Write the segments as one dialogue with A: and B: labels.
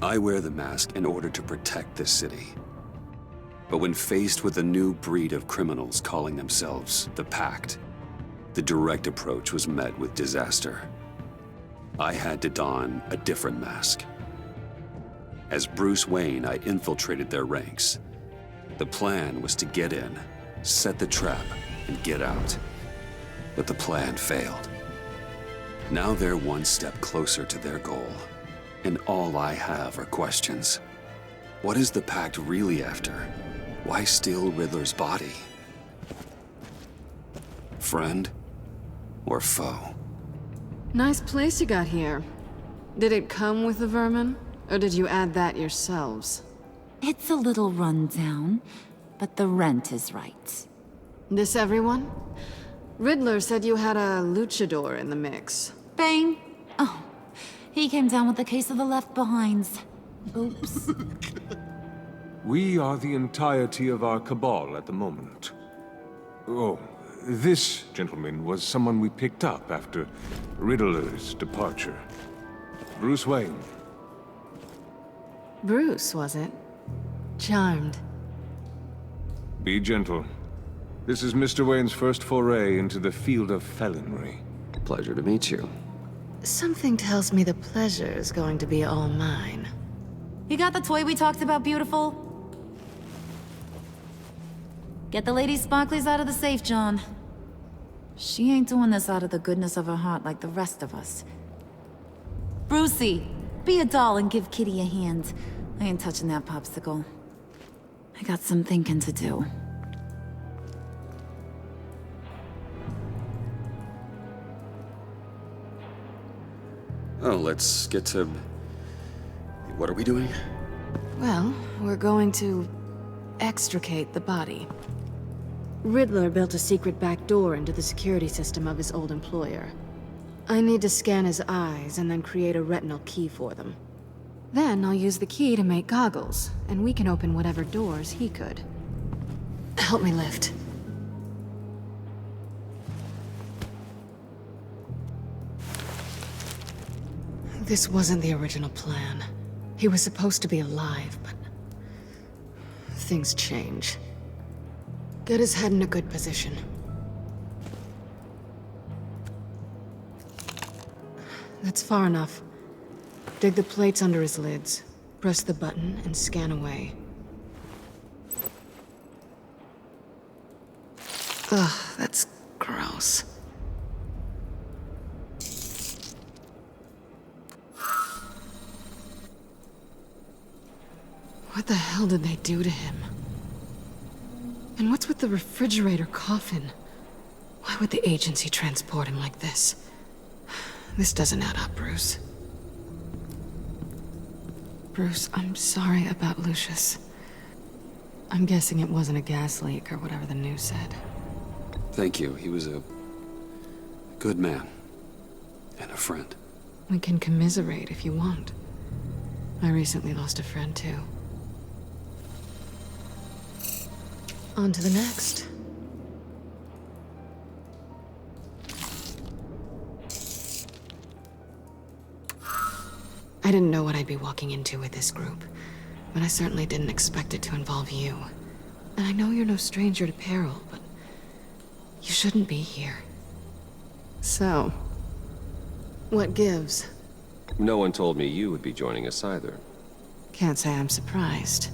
A: I wear the mask in order to protect this city. But when faced with a new breed of criminals calling themselves the Pact, the direct approach was met with disaster. I had to don a different mask. As Bruce Wayne, I infiltrated their ranks. The plan was to get in, set the trap, and get out. But the plan failed. Now they're one step closer to their goal, and all I have are questions. What is the Pact really after? Why steal Riddler's body? Friend or foe?
B: Nice place you got here. Did it come with the vermin, or did you add that yourselves?
C: It's a little run down, but the rent is right.
B: This everyone? Riddler said you had a luchador in the mix.
C: Bane? Oh, he came down with a case of the left behinds. Oops.
D: We are the entirety of our cabal at the moment. Oh, this gentleman was someone we picked up after Riddler's departure. Bruce Wayne.
B: Bruce, was it? Charmed.
D: Be gentle. This is Mr. Wayne's first foray into the field of felonry.
A: Pleasure to meet you.
B: Something tells me the pleasure is going to be all mine.
C: You got the toy we talked about, beautiful? Get the lady sparklies out of the safe, John. She ain't doing this out of the goodness of her heart like the rest of us. Brucey, be a doll and give Kitty a hand. I ain't touching that popsicle. I got some thinking to do.
A: Oh, let's get to... What are we doing?
B: Well, we're going to extricate the body. Riddler built a secret back door into the security system of his old employer. I need to scan his eyes and then create a retinal key for them. Then I'll use the key to make goggles, and we can open whatever doors he could. Help me lift. This wasn't the original plan. He was supposed to be alive, but things change. Get his head in a good position. That's far enough. Dig the plates under his lids. Press the button and scan away. Ugh, that's gross. What the hell did they do to him? And what's with the refrigerator coffin? Why would the agency transport him like this? This doesn't add up, Bruce. Bruce, I'm sorry about Lucius. I'm guessing it wasn't a gas leak or whatever the news said.
A: Thank you. He was a good man. And a friend.
B: We can commiserate if you want. I recently lost a friend, too. On to the next. I didn't know what I'd be walking into with this group, but I certainly didn't expect it to involve you. And I know you're no stranger to peril, but you shouldn't be here. So, what gives?
E: No one told me you would be joining us either.
B: Can't say I'm surprised.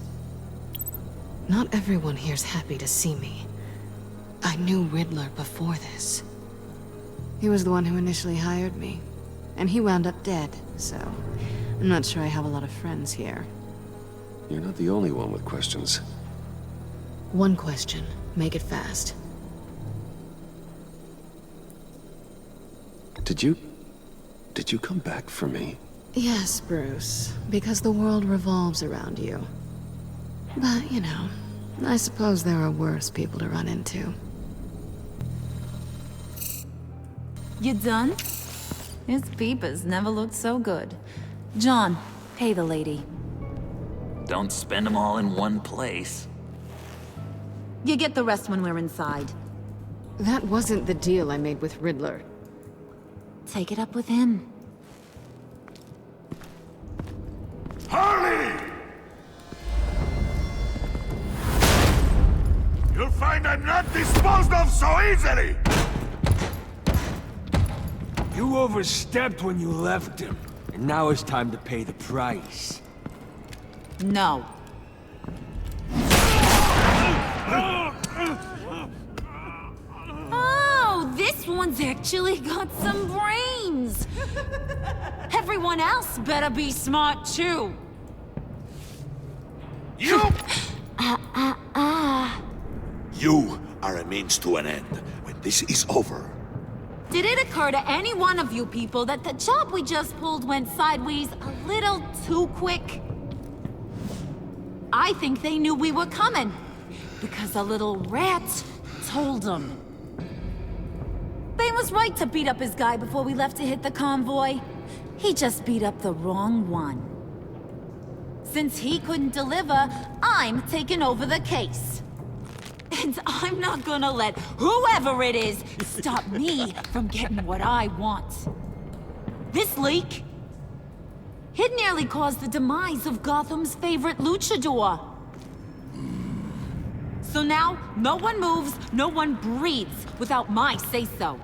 B: Not everyone here's happy to see me. I knew Riddler before this. He was the one who initially hired me, and he wound up dead, so I'm not sure I have a lot of friends here.
A: You're not the only one with questions.
B: One question. Make it fast.
A: Did you come back for me?
B: Yes, Bruce, because the world revolves around you. But, you know, I suppose there are worse people to run into.
C: You done? His peepers never looked so good. John, pay the lady.
F: Don't spend them all in one place.
C: You get the rest when we're inside.
B: That wasn't the deal I made with Riddler.
C: Take it up with him.
D: Halt!
G: I'm not disposed of so easily!
H: You overstepped when you left him, and now it's time to pay the price.
C: No. Oh, this one's actually got some brains. Everyone else better be smart too.
G: You! You are a means to an end. When this is over,
C: Did it occur to any one of you people that the job we just pulled went sideways a little too quick? I think they knew we were coming, because a little rat told them. Bane was right to beat up his guy before we left to hit the convoy. He just beat up the wrong one. Since he couldn't deliver, I'm taking over the case. And I'm not gonna let whoever it is stop me from getting what I want. This leak, it nearly caused the demise of Gotham's favorite luchador. So now, no one moves, no one breathes without my say-so.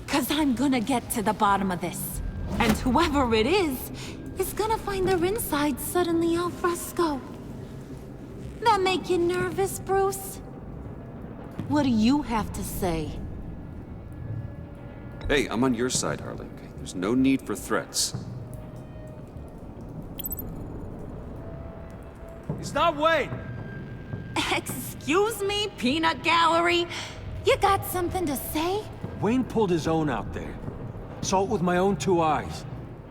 C: 'Cause I'm gonna get to the bottom of this. And whoever it is gonna find their insides suddenly al fresco. That make you nervous, Bruce? What do you have to say?
A: Hey, I'm on your side, Harley. Okay? There's no need for threats.
H: He's not Wayne!
C: Excuse me, peanut gallery? You got something to say?
H: Wayne pulled his own out there. Saw it with my own two eyes.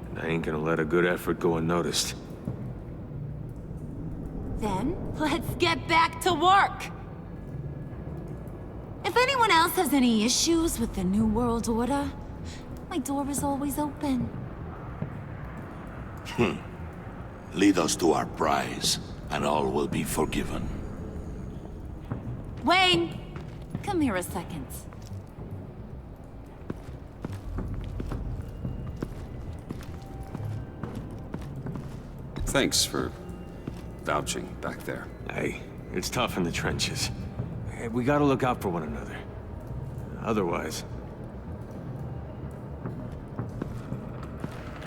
D: And I ain't gonna let a good effort go unnoticed.
C: Then, let's get back to work. If anyone else has any issues with the New World Order, my door is always open.
G: Lead us to our prize, and all will be forgiven.
C: Wayne, come here a second.
A: Thanks for vouching back there.
D: Hey, it's tough in the trenches. Hey, we gotta look out for one another. Otherwise...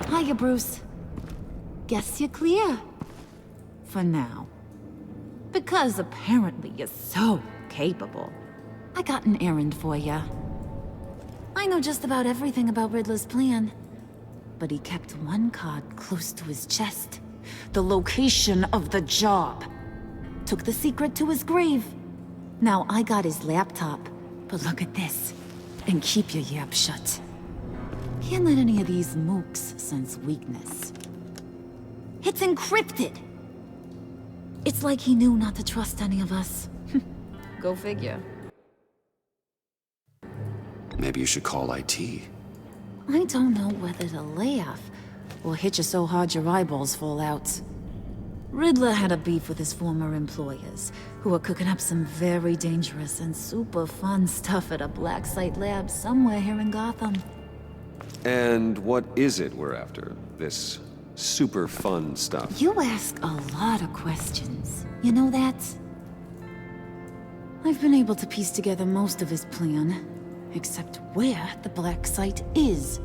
C: Hiya, Bruce. Guess you're clear. For now. Because apparently you're so capable. I got an errand for ya. I know just about everything about Riddler's plan. But he kept one card close to his chest. The location of the job. Took the secret to his grave. Now I got his laptop. But look at this. And keep your yap shut. Can't let any of these mooks sense weakness. It's encrypted! It's like he knew not to trust any of us. Go figure.
A: Maybe you should call IT.
C: I don't know whether to laugh or hit you so hard your eyeballs fall out. Riddler had a beef with his former employers, who were cooking up some very dangerous and super fun stuff at a black site lab somewhere here in Gotham.
A: And what is it we're after? This super fun stuff?
C: You ask a lot of questions. You know that? I've been able to piece together most of his plan, except where the black site is.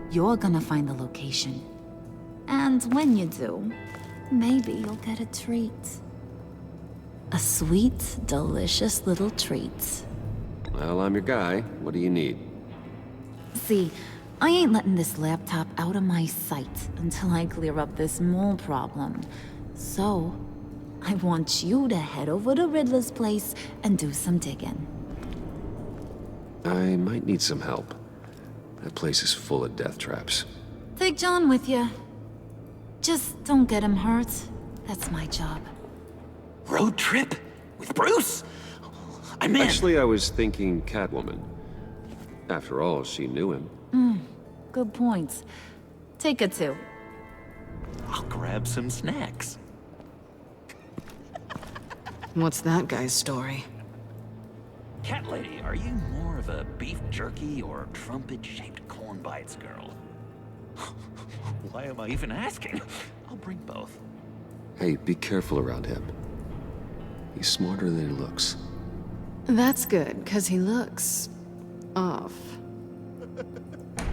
C: You're gonna find the location. And when you do, maybe you'll get a treat. A sweet, delicious little treat.
A: Well, I'm your guy. What do you need?
C: See, I ain't letting this laptop out of my sight until I clear up this mole problem. So, I want you to head over to Riddler's place and do some digging.
A: I might need some help. That place is full of death traps.
C: Take John with you. Just don't get him hurt. That's my job.
F: Road trip? With Bruce? I'm in.
A: Actually, I was thinking Catwoman. After all, she knew him.
C: Good point. Take her too.
F: I'll grab some snacks.
B: What's that guy's story?
F: Cat lady, are you more of a beef jerky or trumpet-shaped corn bites girl? Why am I even asking? I'll bring both.
A: Hey, be careful around him. He's smarter than he looks.
B: That's good, because he looks... off.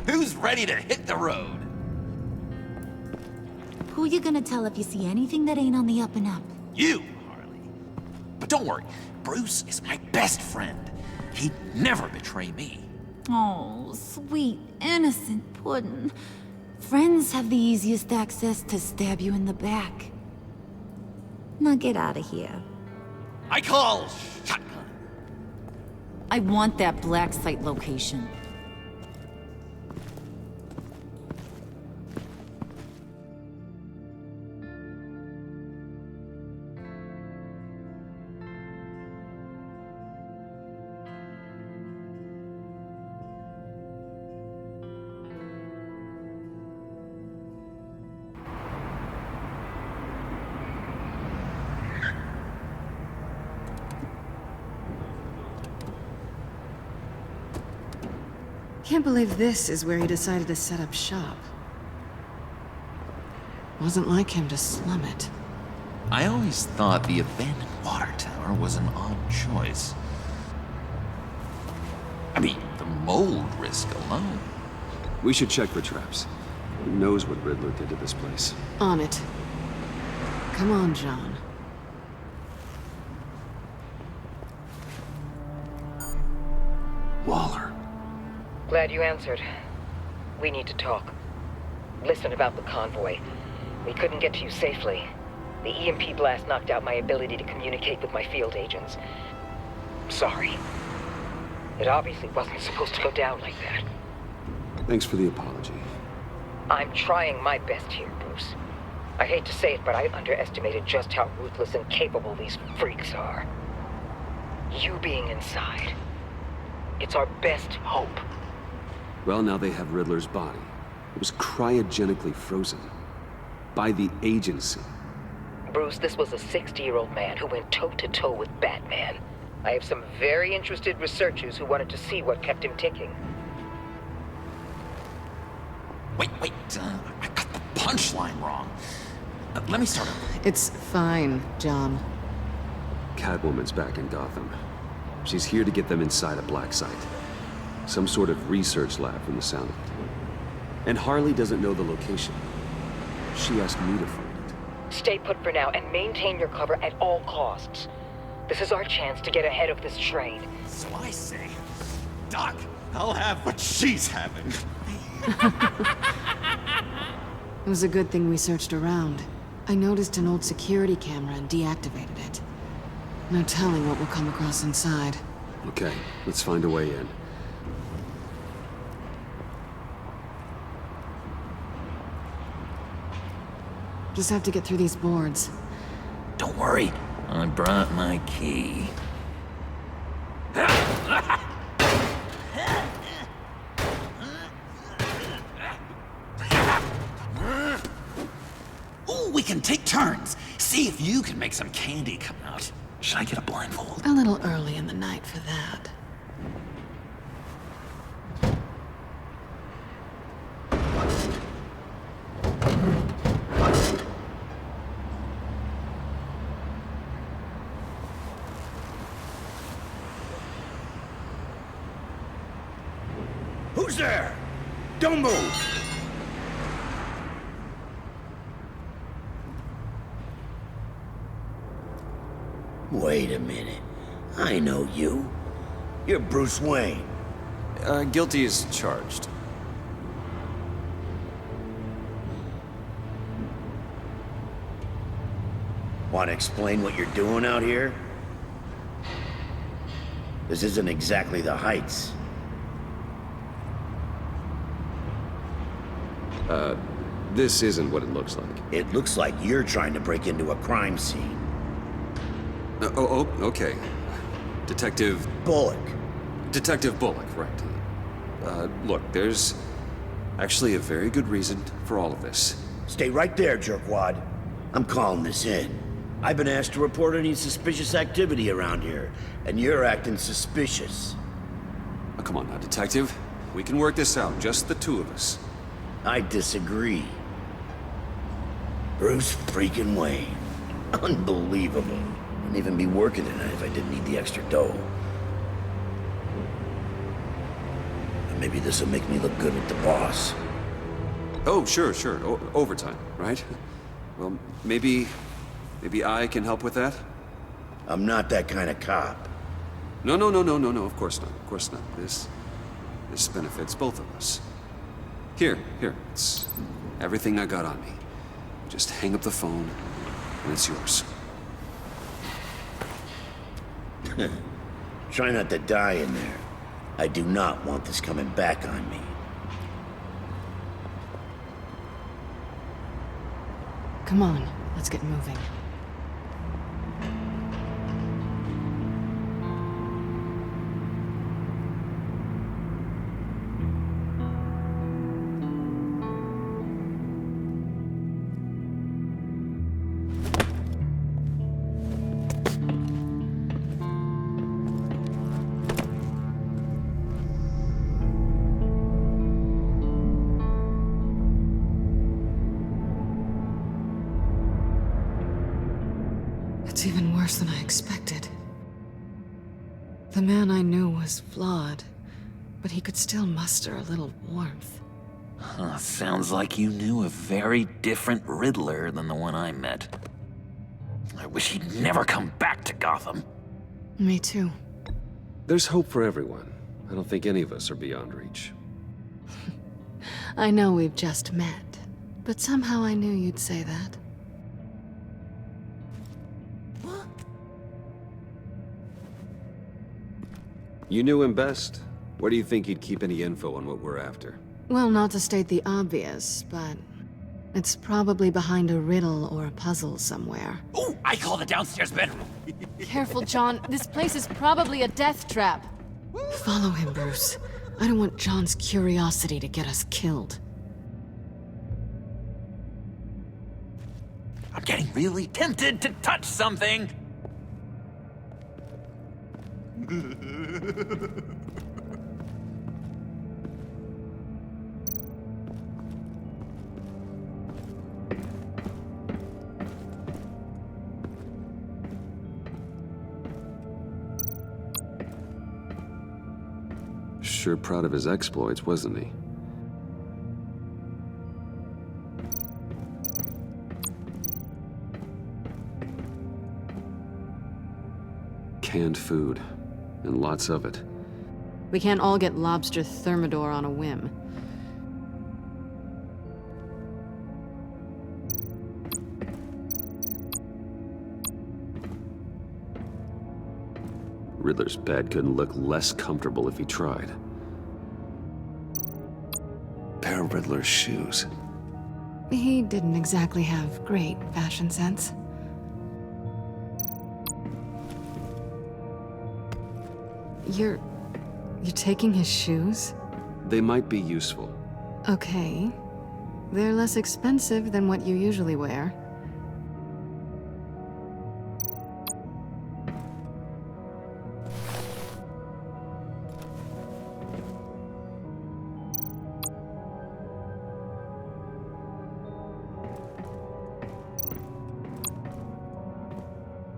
F: Who's ready to hit the road?
C: Who you gonna tell if you see anything that ain't on the up and up?
F: You, Harley. But don't worry, Bruce is my best friend. He'd never betray me.
C: Oh, sweet, innocent puddin'. Friends have the easiest access to stab you in the back. Now get out of here.
F: I call shotgun.
C: I want that black site location.
B: Can't believe this is where he decided to set up shop. Wasn't like him to slum it.
F: I always thought the abandoned water tower was an odd choice. I mean, the mold risk alone.
A: We should check for traps. Who knows what Riddler did to this place?
B: On it. Come on, John.
A: Waller.
I: Glad you answered. We need to talk. Listen about the convoy. We couldn't get to you safely. The EMP blast knocked out my ability to communicate with my field agents. Sorry. It obviously wasn't supposed to go down like that.
A: Thanks for the apology.
I: I'm trying my best here, Bruce. I hate to say it, but I underestimated just how ruthless and capable these freaks are. You being inside. It's our best hope.
A: Well, now they have Riddler's body. It was cryogenically frozen. By the agency.
I: Bruce, this was a 60-year-old man who went toe-to-toe with Batman. I have some very interested researchers who wanted to see what kept him ticking.
F: Wait, I got the punchline wrong. Let me start over.
B: It's fine, John.
A: Catwoman's back in Gotham. She's here to get them inside a black site. Some sort of research lab from the sound of it. And Harley doesn't know the location. She asked me to find it.
I: Stay put for now and maintain your cover at all costs. This is our chance to get ahead of this train.
F: So I say, Doc, I'll have what she's having.
B: It was a good thing we searched around. I noticed an old security camera and deactivated it. No telling what we'll come across inside.
A: Okay, let's find a way in.
B: Just have to get through these boards.
F: Don't worry, I brought my key. Ooh, we can take turns. See if you can make some candy come out. Should I get a blindfold?
B: A little early in the night for that.
H: Who's there? Don't move! Wait a minute. I know you. You're Bruce Wayne.
E: Guilty as charged.
H: Want to explain what you're doing out here? This isn't exactly the Heights.
A: This isn't what it looks like.
H: It looks like you're trying to break into a crime scene.
A: Okay. Detective
H: Bullock.
A: Bullock, right. Look, there's actually a very good reason for all of this.
H: Stay right there, jerkwad. I'm calling this in. I've been asked to report any suspicious activity around here, and you're acting suspicious.
A: Oh, come on now, Detective. We can work this out, just the two of us.
H: I disagree. Bruce freaking Wayne. Unbelievable. Wouldn't even be working tonight if I didn't need the extra dough. Maybe this'll make me look good with the boss.
A: Oh, sure. Overtime, right? Well, maybe I can help with that?
H: I'm not that kind of cop.
A: No, of course not. This benefits both of us. Here, it's everything I got on me. Just hang up the phone, and it's yours.
H: Try not to die in there. I do not want this coming back on me.
B: Come on, let's get moving. It's even worse than I expected. The man I knew was flawed, but he could still muster a little warmth.
F: Huh, sounds like you knew a very different Riddler than the one I met. I wish he'd never come back to Gotham.
B: Me too.
A: There's hope for everyone. I don't think any of us are beyond reach.
B: I know we've just met, but somehow I knew you'd say that.
A: You knew him best. Where do you think he'd keep any info on what we're after?
B: Well, not to state the obvious, but it's probably behind a riddle or a puzzle somewhere.
F: Oh, I call the downstairs bedroom.
B: Careful, John. This place is probably a death trap. Follow him, Bruce. I don't want John's curiosity to get us killed.
F: I'm getting really tempted to touch something.
A: Sure proud of his exploits, wasn't he? Canned food, and lots of it.
B: We can't all get lobster thermidor on a whim.
A: Riddler's bed couldn't look less comfortable if he tried. Pair of Riddler's shoes.
B: He didn't exactly have great fashion sense. You're taking his shoes?
A: They might be useful.
B: Okay. They're less expensive than what you usually wear.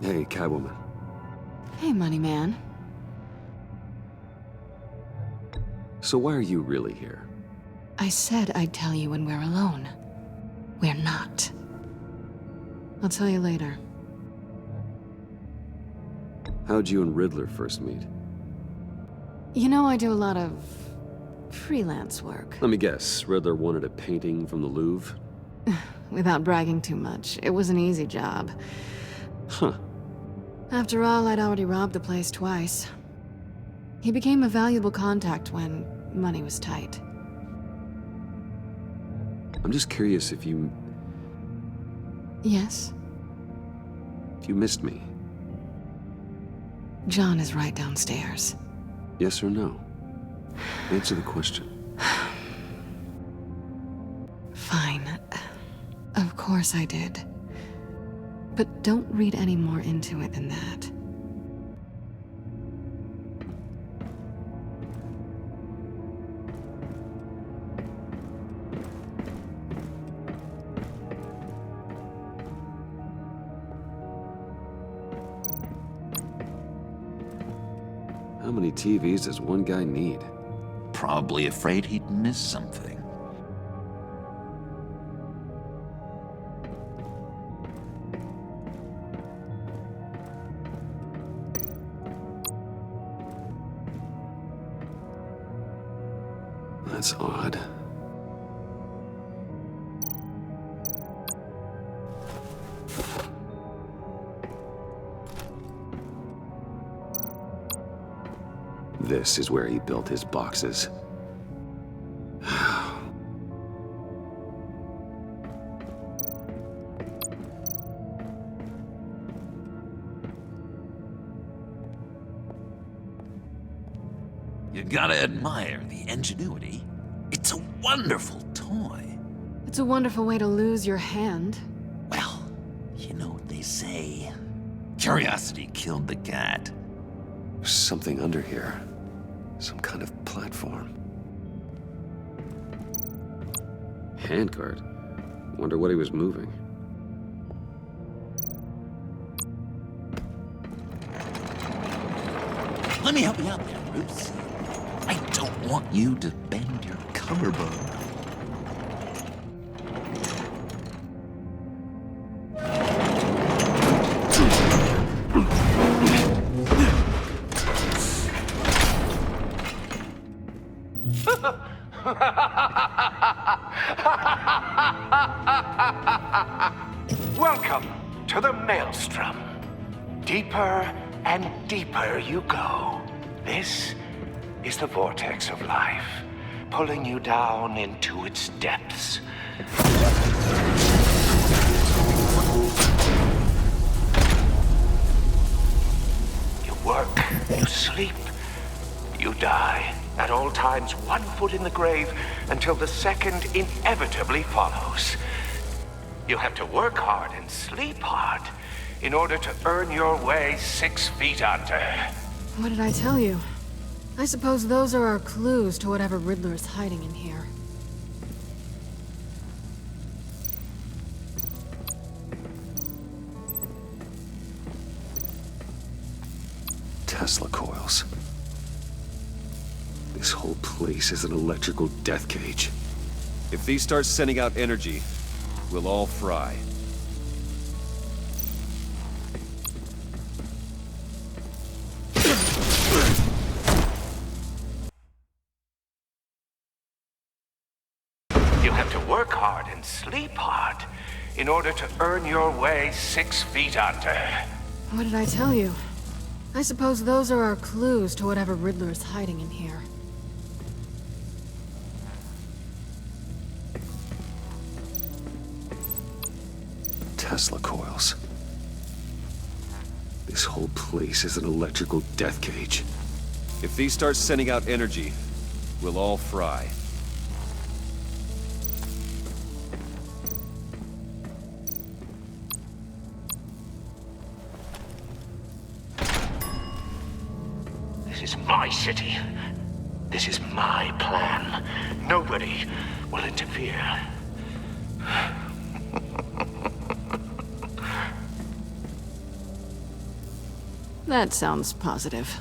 A: Hey, Catwoman.
B: Hey, money man.
A: So why are you really here?
B: I said I'd tell you when we're alone. We're not. I'll tell you later.
A: How'd you and Riddler first meet?
B: You know, I do a lot of freelance work.
A: Let me guess, Riddler wanted a painting from the Louvre?
B: Without bragging too much, it was an easy job.
A: Huh.
B: After all, I'd already robbed the place twice. He became a valuable contact when money was tight.
A: I'm just curious if you
B: Yes?
A: missed me.
B: John is right downstairs.
A: Yes or no? Answer the question.
B: Fine. Of course I did. But don't read any more into it than that.
A: How many TVs does one guy need?
F: probably afraid he'd miss something.
A: That's odd. This is where he built his boxes.
F: You gotta admire the ingenuity. It's a wonderful toy.
B: It's a wonderful way to lose your hand.
F: Well, you know what they say. Curiosity killed the cat.
A: There's something under here. Some kind of platform. Handguard. Wonder what he was moving.
F: Let me help you out there, Bruce. I don't want you to bend your collarbone.
J: Welcome to the Maelstrom. Deeper and deeper you go. This is the vortex of life, pulling you down into its depths. You work, you sleep, you die. At all times, one foot in the grave until the second inevitably follows. You have to work hard and sleep hard in order to earn your way 6 feet under.
B: What did I tell you? I suppose those are our clues to whatever Riddler is hiding in here.
A: Tesla coils. This whole place is an electrical death cage. If these start sending out energy, we'll all fry.
J: You have to work hard and sleep hard in order to earn your way 6 feet under.
B: What did I tell you? I suppose those are our clues to whatever Riddler is hiding in here.
A: Tesla coils. This whole place is an electrical death cage. If these start sending out energy, we'll all fry.
J: This is my city. This is my plan. Nobody will interfere.
B: That sounds positive.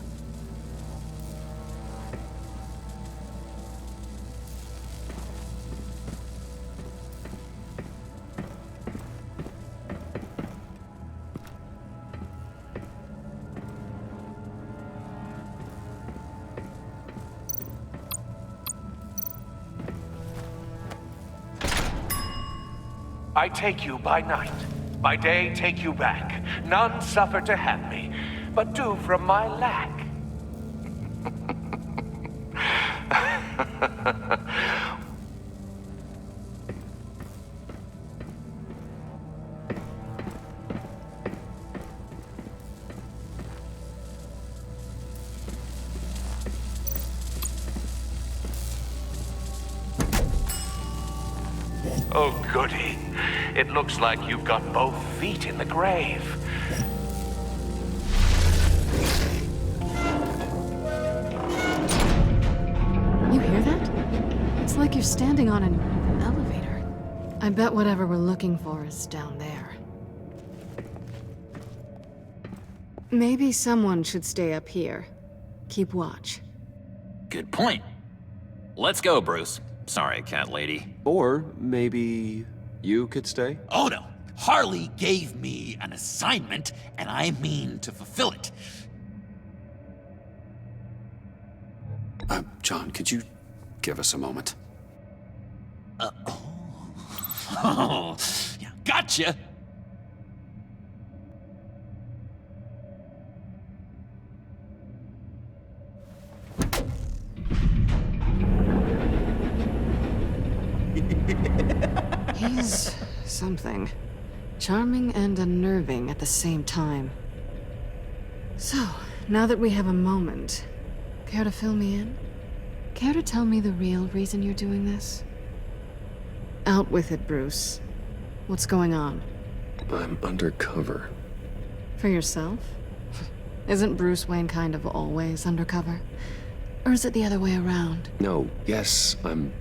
J: I take you by night, by day take you back. None suffer to have me, but do from my lack. Oh, goody. It looks like you've got both feet in the grave.
B: You hear that? It's like you're standing on an elevator. I bet whatever we're looking for is down there. Maybe someone should stay up here. Keep watch.
F: Good point. Let's go, Bruce. Sorry, cat lady.
A: Or maybe you could stay?
K: Oh no. Harley gave me an assignment, and I mean to fulfill it.
A: John, could you give us a moment?
K: Oh, yeah, gotcha.
B: He's something. Charming and unnerving at the same time. So, now that we have a moment, care to fill me in? Care to tell me the real reason you're doing this? Out with it, Bruce. What's going on?
A: I'm undercover.
B: For yourself? Isn't Bruce Wayne kind of always undercover? Or is it the other way around?
A: No, yes, I'm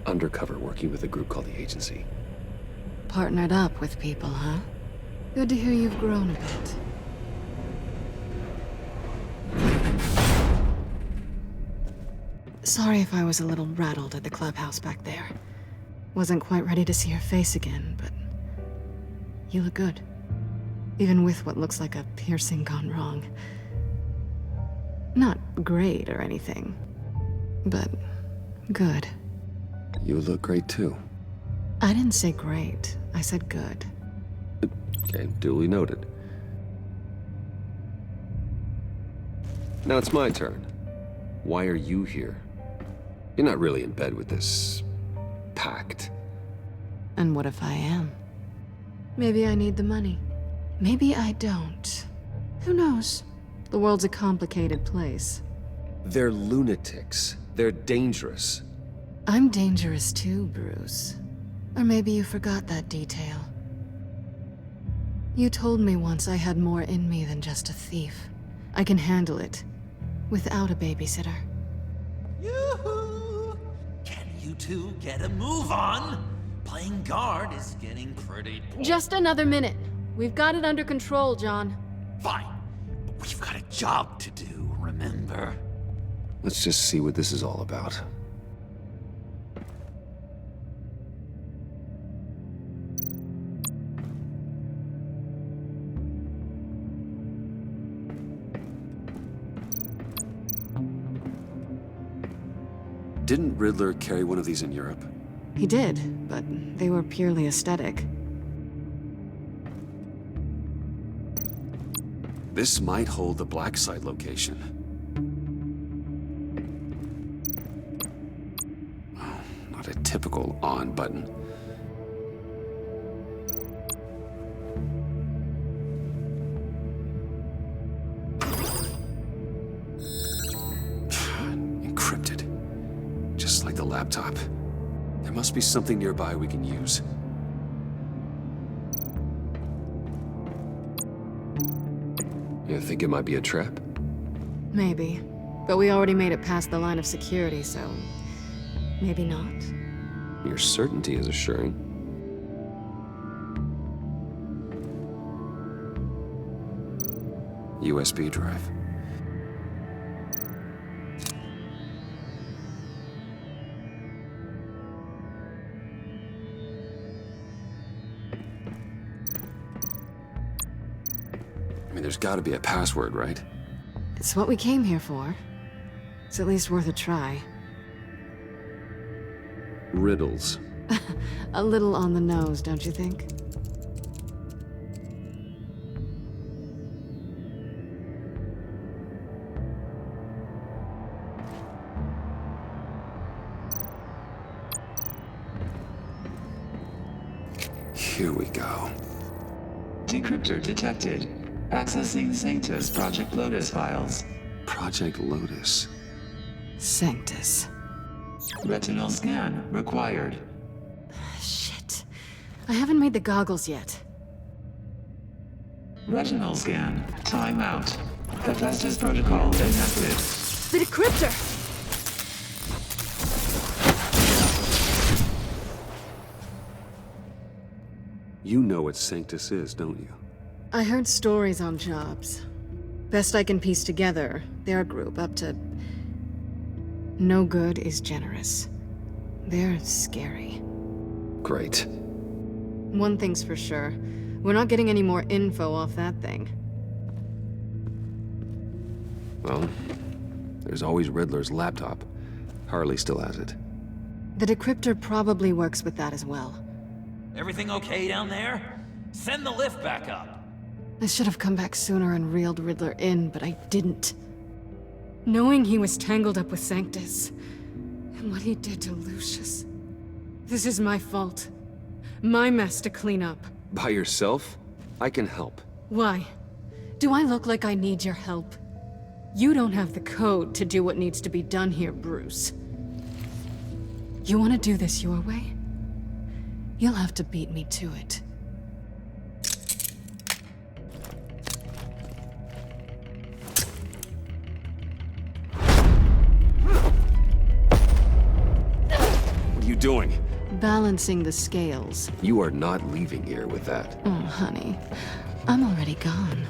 A: undercover working with a group called the Agency.
B: Partnered up with people, huh? Good to hear you've grown a bit. Sorry if I was a little rattled at the clubhouse back there. Wasn't quite ready to see your face again, but you look good. Even with what looks like a piercing gone wrong. Not great or anything, but good.
A: You look great too.
B: I didn't say great. I said good.
A: Okay, duly noted. Now it's my turn. Why are you here? You're not really in bed with this pact.
B: And what if I am? Maybe I need the money. Maybe I don't. Who knows? The world's a complicated place.
A: They're lunatics. They're dangerous.
B: I'm dangerous too, Bruce. Or maybe you forgot that detail. You told me once I had more in me than just a thief. I can handle it. Without a babysitter.
K: Yoo-hoo! Can you two get a move on? Playing guard is getting pretty...
B: Just another minute. We've got it under control, John.
K: Fine. But we've got a job to do, remember?
A: Let's just see what this is all about. Didn't Riddler carry one of these in Europe?
B: He did, but they were purely aesthetic.
A: This might hold the black site location. Oh, not a typical on button. Encrypted. Just like the laptop. There must be something nearby we can use. You think it might be a trap?
B: Maybe. But we already made it past the line of security, so... maybe not.
A: Your certainty is assuring. USB drive. I mean, there's gotta be a password, right?
B: It's what we came here for. It's at least worth a try.
A: Riddles.
B: A little on the nose, don't you think?
A: Here we go.
L: Decryptor detected. Accessing Sanctus Project Lotus files.
A: Project Lotus.
B: Sanctus.
L: Retinal scan required.
B: Shit. I haven't made the goggles yet.
L: Retinal scan. Timeout. Hephaestus protocol enacted.
B: The decryptor!
A: You know what Sanctus is, don't you?
B: I heard stories on jobs. Best I can piece together, they're a group up to... No good is generous. They're scary.
A: Great.
B: One thing's for sure. We're not getting any more info off that thing.
A: Well, there's always Riddler's laptop. Harley still has it.
B: The decryptor probably works with that as well.
K: Everything okay down there? Send the lift back up.
B: I should have come back sooner and reeled Riddler in, but I didn't. Knowing he was tangled up with Sanctus, and what he did to Lucius. This is my fault. My mess to clean up.
A: By yourself? I can help.
B: Why? Do I look like I need your help? You don't have the code to do what needs to be done here, Bruce. You want to do this your way? You'll have to beat me to it.
A: What are you doing?
B: Balancing the scales.
A: You are not leaving here with that.
B: Oh, honey. I'm already gone.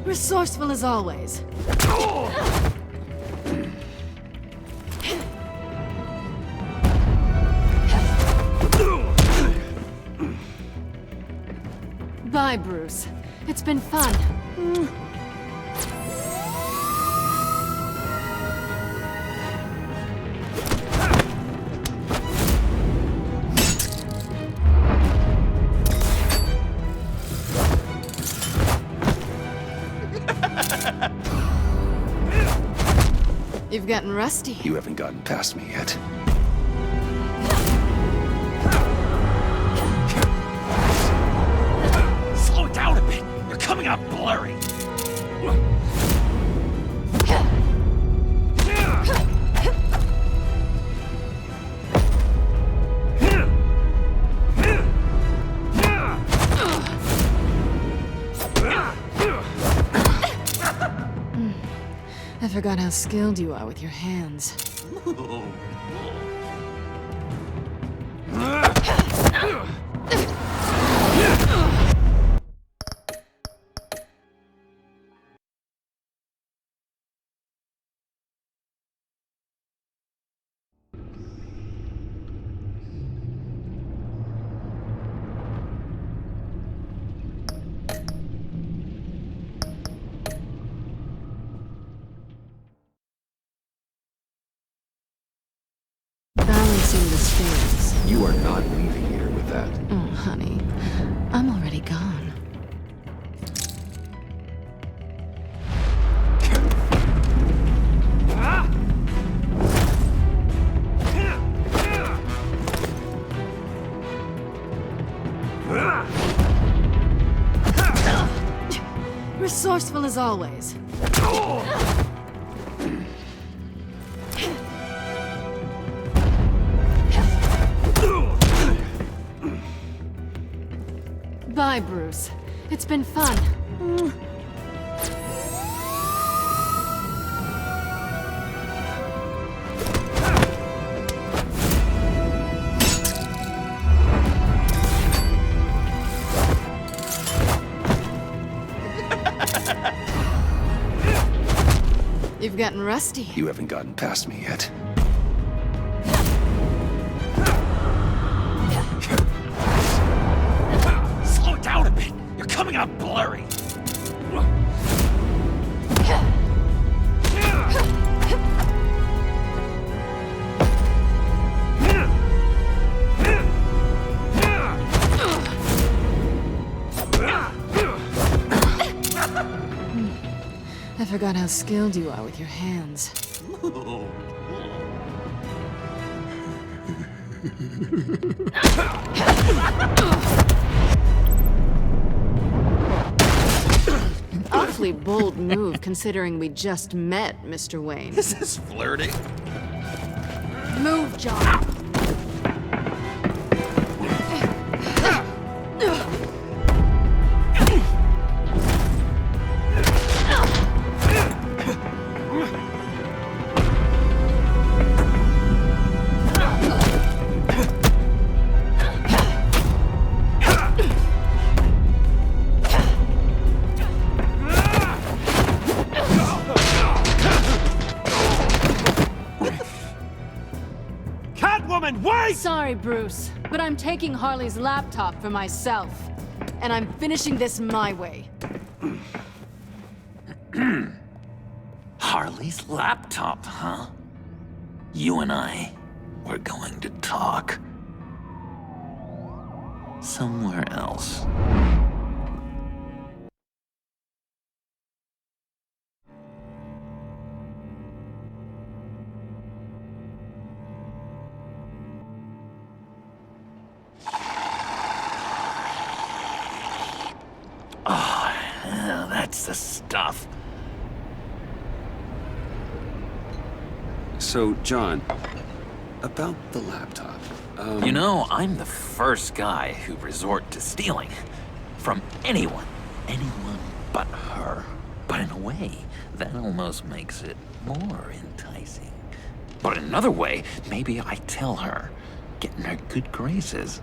B: Resourceful as always. Bye, Bruce. It's been fun. You've gotten rusty.
A: You haven't gotten past me yet.
K: Slow down a bit. You're coming out blurry.
B: I forgot how skilled you are with your hands. Balancing the scales.
A: You are not leaving here with that.
B: Oh, honey. I'm already gone. Resourceful as always. Bye, Bruce. It's been fun. You've gotten rusty.
A: You haven't gotten past me yet.
K: Slow down a bit. You're coming out blurry.
B: I forgot how skilled you are with your hands. Awfully bold move, considering we just met, Mr. Wayne.
K: Is this flirting?
B: Move, John. sorry, Bruce, but I'm taking Harley's laptop for myself. And I'm finishing this my way.
F: Harley's laptop, huh? You and I, we're going to talk. Somewhere else. Oh, yeah, that's the stuff.
A: So, John, about the laptop.
F: You know, I'm the first guy who resort to stealing. From anyone. Anyone but her. But in a way, that almost makes it more enticing. But in another way, maybe I tell her, get in her good graces.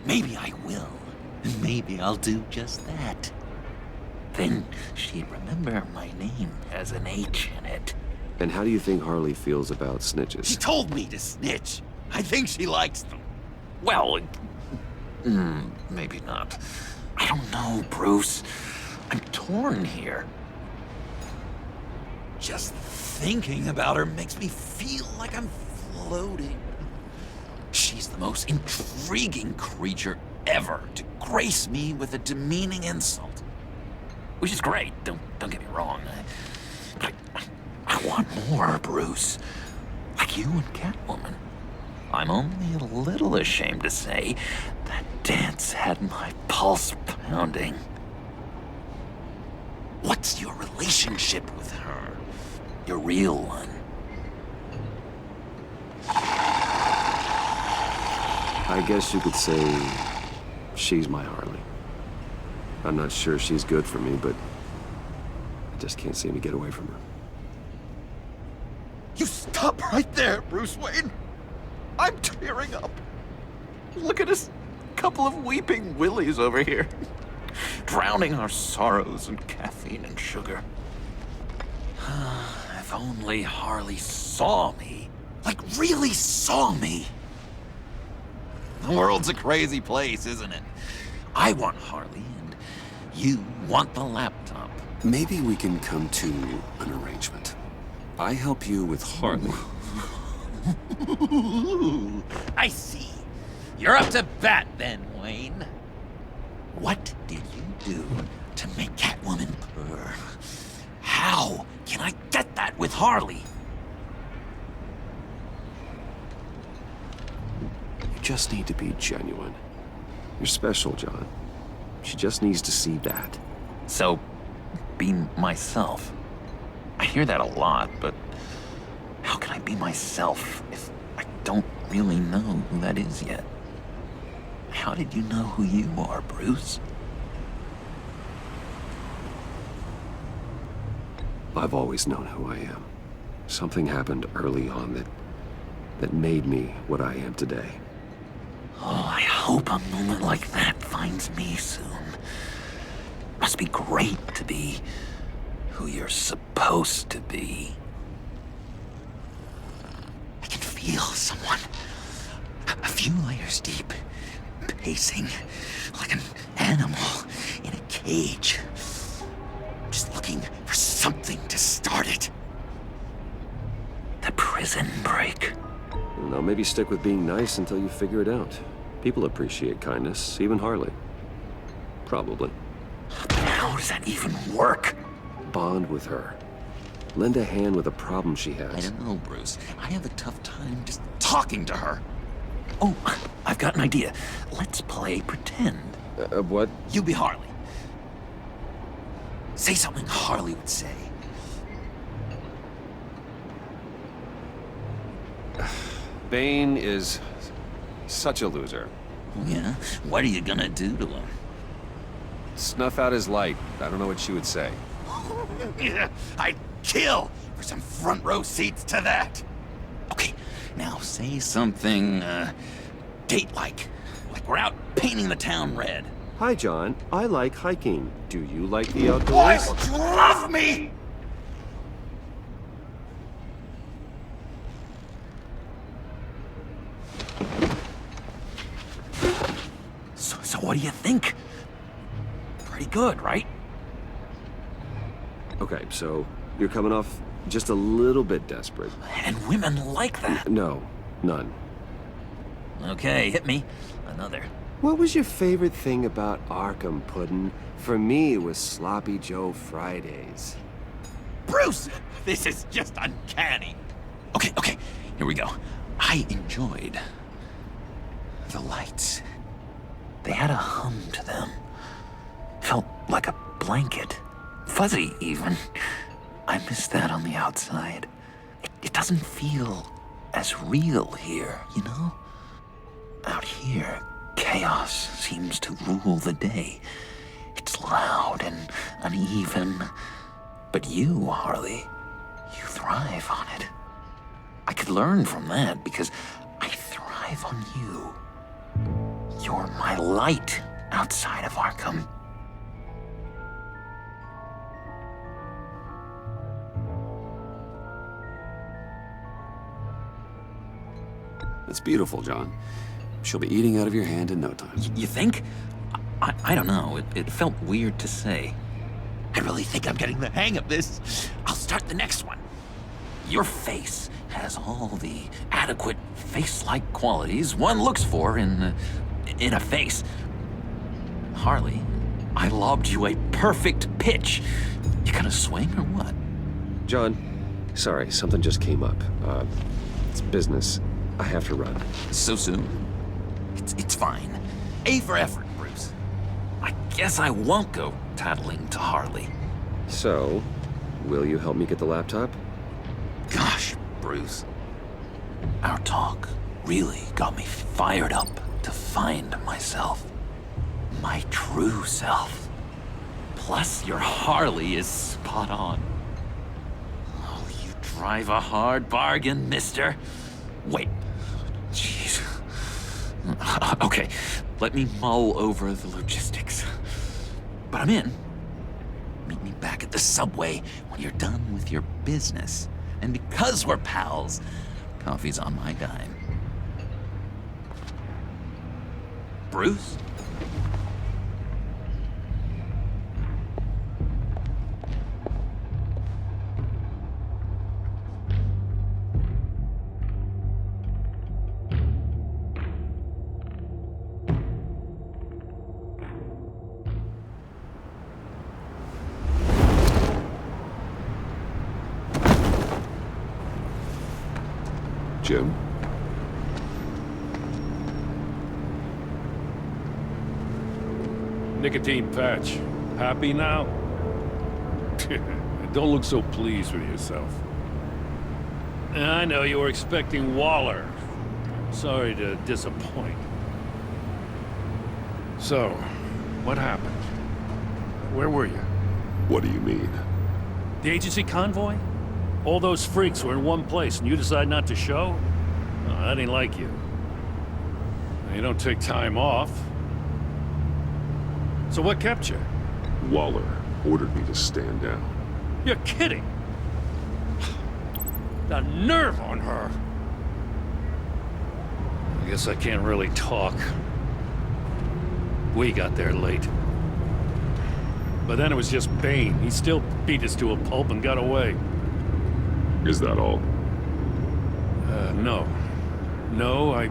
F: Maybe I will. Maybe I'll do just that. Then she'd remember my name has an H in it.
A: And how do you think Harley feels about snitches?
K: She told me to snitch. I think she likes them.
F: Well, maybe not. I don't know, Bruce. I'm torn here.
K: Just thinking about her makes me feel like I'm floating. She's the most intriguing creature ever to grace me with a demeaning insult.
F: Which is great, don't get me wrong. But I want more, Bruce. Like you and Catwoman. I'm only a little ashamed to say that dance had my pulse pounding.
K: What's your relationship with her?
F: Your real one.
A: I guess you could say she's my Harley. I'm not sure she's good for me, but I just can't seem to get away from her.
K: You stop right there, Bruce Wayne. I'm tearing up. Look at us, couple of weeping willies over here.
F: Drowning our sorrows in caffeine and sugar. If only Harley saw me.
K: Like, really saw me. The world's a crazy place, isn't it? I want Harley, and you want the laptop.
A: Maybe we can come to an arrangement. I help you with Harley.
K: I see. You're up to bat then, Wayne. What did you do to make Catwoman purr? How can I get that with Harley?
A: You just need to be genuine. You're special, John. She just needs to see that.
F: So, be myself. I hear that a lot, but how can I be myself if I don't really know who that is yet? How did you know who you are, Bruce?
A: I've always known who I am. Something happened early on that made me what I am today.
F: Oh, I hope a moment like that finds me soon. Must be great to be who you're supposed to be.
K: I can feel someone a few layers deep, pacing like an animal in a cage. Just looking for something to start it.
F: The prison break.
A: Now maybe stick with being nice until you figure it out. People appreciate kindness, even Harley. Probably.
F: But how does that even work?
A: Bond with her. Lend a hand with a problem she has.
K: I don't know, Bruce. I have a tough time just talking to her.
F: Oh, I've got an idea. Let's play pretend.
A: What?
K: You be Harley. Say something Harley would say.
A: Bane is such a loser.
K: Yeah? What are you gonna do to him?
A: Snuff out his light. I don't know what she would say.
K: Yeah, I'd kill for some front row seats to that. Okay, now say something, date-like. Like we're out painting the town red.
A: Hi, John. I like hiking. Do you like the outdoors?
K: Boys, love me!
F: you think? Pretty good, right?
M: Okay, so you're coming off just a little bit desperate.
F: And women like that.
M: No, none.
F: Okay, hit me. Another.
M: What was your favorite thing about Arkham, Puddin'? For me, it was Sloppy Joe Fridays.
F: Bruce! This is just uncanny. Okay, here we go. I enjoyed the lights. They had a hum to them. Felt like a blanket. Fuzzy, even. I miss that on the outside. It doesn't feel as real here, you know? Out here, chaos seems to rule the day. It's loud and uneven. But you, Harley, you thrive on it. I could learn from that because I thrive on you. You're my light outside of Arkham.
A: That's beautiful, John. She'll be eating out of your hand in no time.
F: You think? I don't know. It felt weird to say. I really think I'm getting the hang of this. I'll start the next one. Your face has all the adequate face-like qualities one looks for in a face. Harley, I lobbed you a perfect pitch. You gonna swing or what?
M: John, sorry, something just came up. It's business. I have to run.
F: So soon? It's fine. A for effort, Bruce. I guess I won't go tattling to Harley.
M: So, will you help me get the laptop?
F: Gosh, Bruce. Our talk really got me fired up to find myself. My true self. Plus, your Harley is spot on. Oh, you drive a hard bargain, mister. Wait. Jeez. Okay, let me mull over the logistics. But I'm in. Meet me back at the subway when you're done with your business. And because we're pals, coffee's on my dime. Bruce?
D: Jim?
N: Nicotine patch. Happy now? Don't look so pleased with yourself. I know you were expecting Waller. Sorry to disappoint. So, what happened? Where were you?
D: What do you mean?
N: The agency convoy? All those freaks were in one place and you decide not to show? Oh, that ain't like you. You don't take time off. So what kept you?
D: Waller ordered me to stand down.
N: You're kidding! The nerve on her! I guess I can't really talk. We got there late. But then it was just Bane. He still beat us to a pulp and got away.
D: Is that all?
N: No. No, I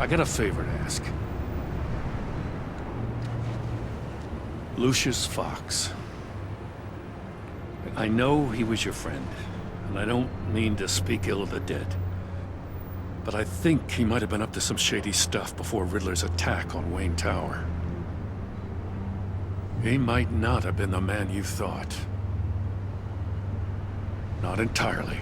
N: got a favor to ask. Lucius Fox. I know he was your friend, and I don't mean to speak ill of the dead. But I think he might have been up to some shady stuff before Riddler's attack on Wayne Tower. He might not have been the man you thought. Not entirely.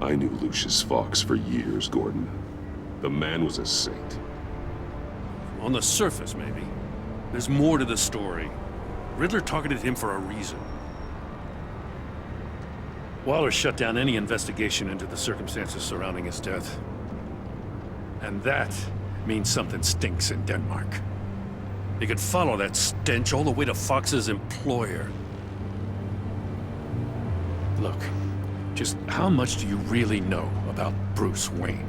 D: I knew Lucius Fox for years, Gordon. The man was a saint.
N: On the surface, maybe. There's more to the story. Riddler targeted him for a reason. Waller shut down any investigation into the circumstances surrounding his death. And that means something stinks in Denmark. You could follow that stench all the way to Fox's employer. Look, just how much do you really know about about Bruce Wayne.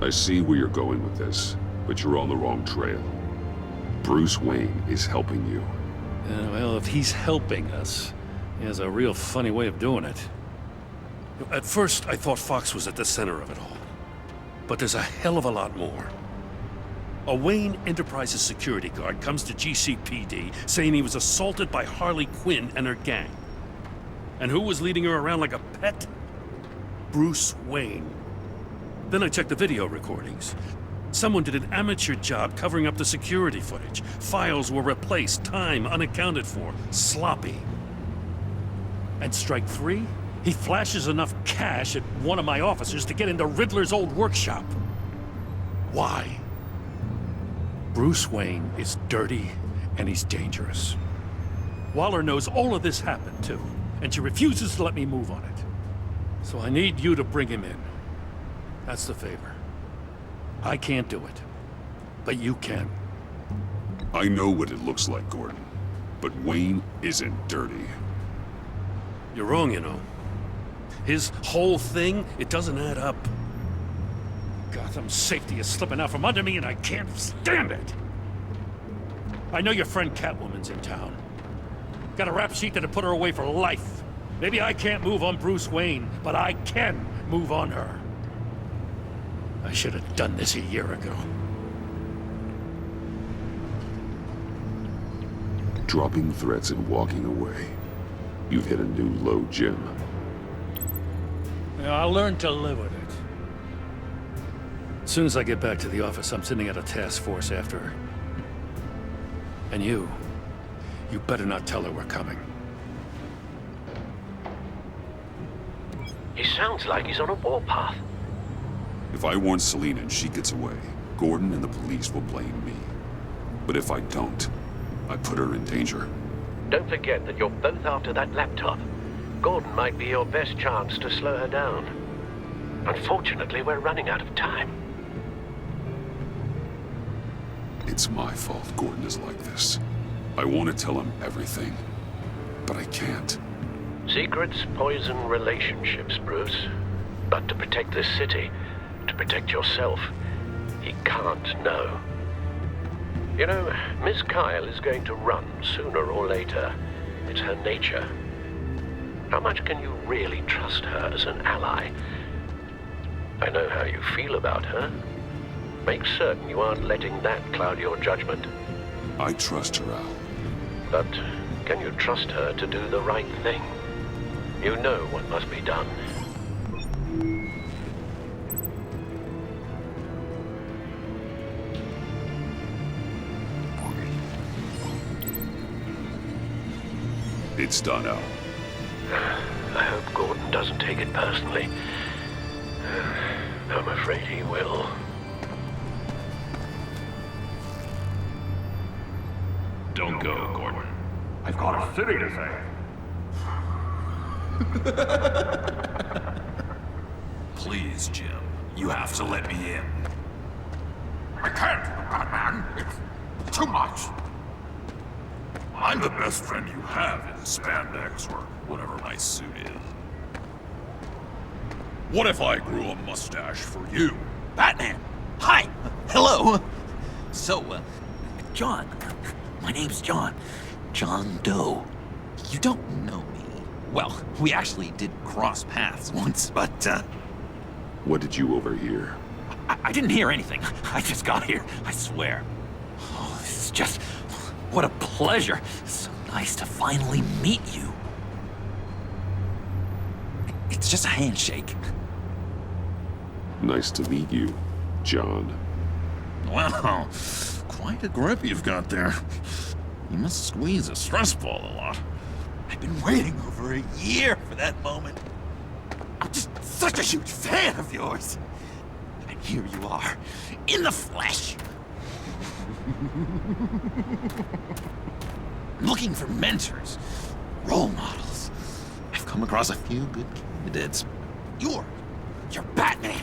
O: I see where you're going with this, but you're on the wrong trail. Bruce Wayne is helping you.
N: Well, if he's helping us, he has a real funny way of doing it. At first, I thought Fox was at the center of it all. But there's a hell of a lot more. A Wayne Enterprises security guard comes to GCPD saying he was assaulted by Harley Quinn and her gang. And who was leading her around like a pet? Bruce Wayne. Then I checked the video recordings. Someone did an amateur job covering up the security footage. Files were replaced, time unaccounted for, sloppy. And strike three? He flashes enough cash at one of my officers to get into Riddler's old workshop. Why? Bruce Wayne is dirty and he's dangerous. Waller knows all of this happened too, and she refuses to let me move on it. So I need you to bring him in. That's the favor. I can't do it, but you can.
O: I know what it looks like, Gordon, but Wayne isn't dirty.
N: You're wrong, you know. His whole thing, it doesn't add up. Gotham's safety is slipping out from under me and I can't stand it. I know your friend Catwoman's in town. Got a rap sheet that'll put her away for life. Maybe I can't move on Bruce Wayne, but I can move on her. I should have done this a year ago.
O: Dropping threats and walking away. You've hit a new low, Jim.
N: Yeah, I'll learn to live with it. As soon as I get back to the office, I'm sending out a task force after her. And you better not tell her we're coming.
J: He sounds like he's on a warpath.
O: If I warn Selina and she gets away, Gordon and the police will blame me. But if I don't, I put her in danger.
J: Don't forget that you're both after that laptop. Gordon might be your best chance to slow her down. Unfortunately, we're running out of time.
O: It's my fault Gordon is like this. I want to tell him everything, but I can't.
J: Secrets poison relationships, Bruce. But to protect this city, to protect yourself, he can't know. You know, Miss Kyle is going to run sooner or later. It's her nature. How much can you really trust her as an ally? I know how you feel about her. Make certain you aren't letting that cloud your judgment.
O: I trust her, Al.
J: But can you trust her to do the right thing? You know what must be done.
O: It's done, Al.
J: I hope Gordon doesn't take it personally. I'm afraid he will.
P: Don't go, Gordon. I've got a city to save.
K: Please, Jim. You have to let me in.
P: I can't, Batman. It's too much.
K: I'm the best friend you have in spandex or whatever my suit is. What if I grew a mustache for you? Batman! Hi! Hello! So, John. My name's John. John Doe. You don't know me. Well, we actually did cross paths once, but,
O: What did you overhear?
K: I didn't hear anything. I just got here, I swear. Oh, this is just... What a pleasure. So nice to finally meet you. It's just a handshake.
O: Nice to meet you, John.
K: Wow, quite a grip you've got there. You must squeeze a stress ball a lot. I've been waiting over a year for that moment. I'm just such a huge fan of yours. And here you are, in the flesh. Looking for mentors, role models. I've come across a few good candidates. You're Batman.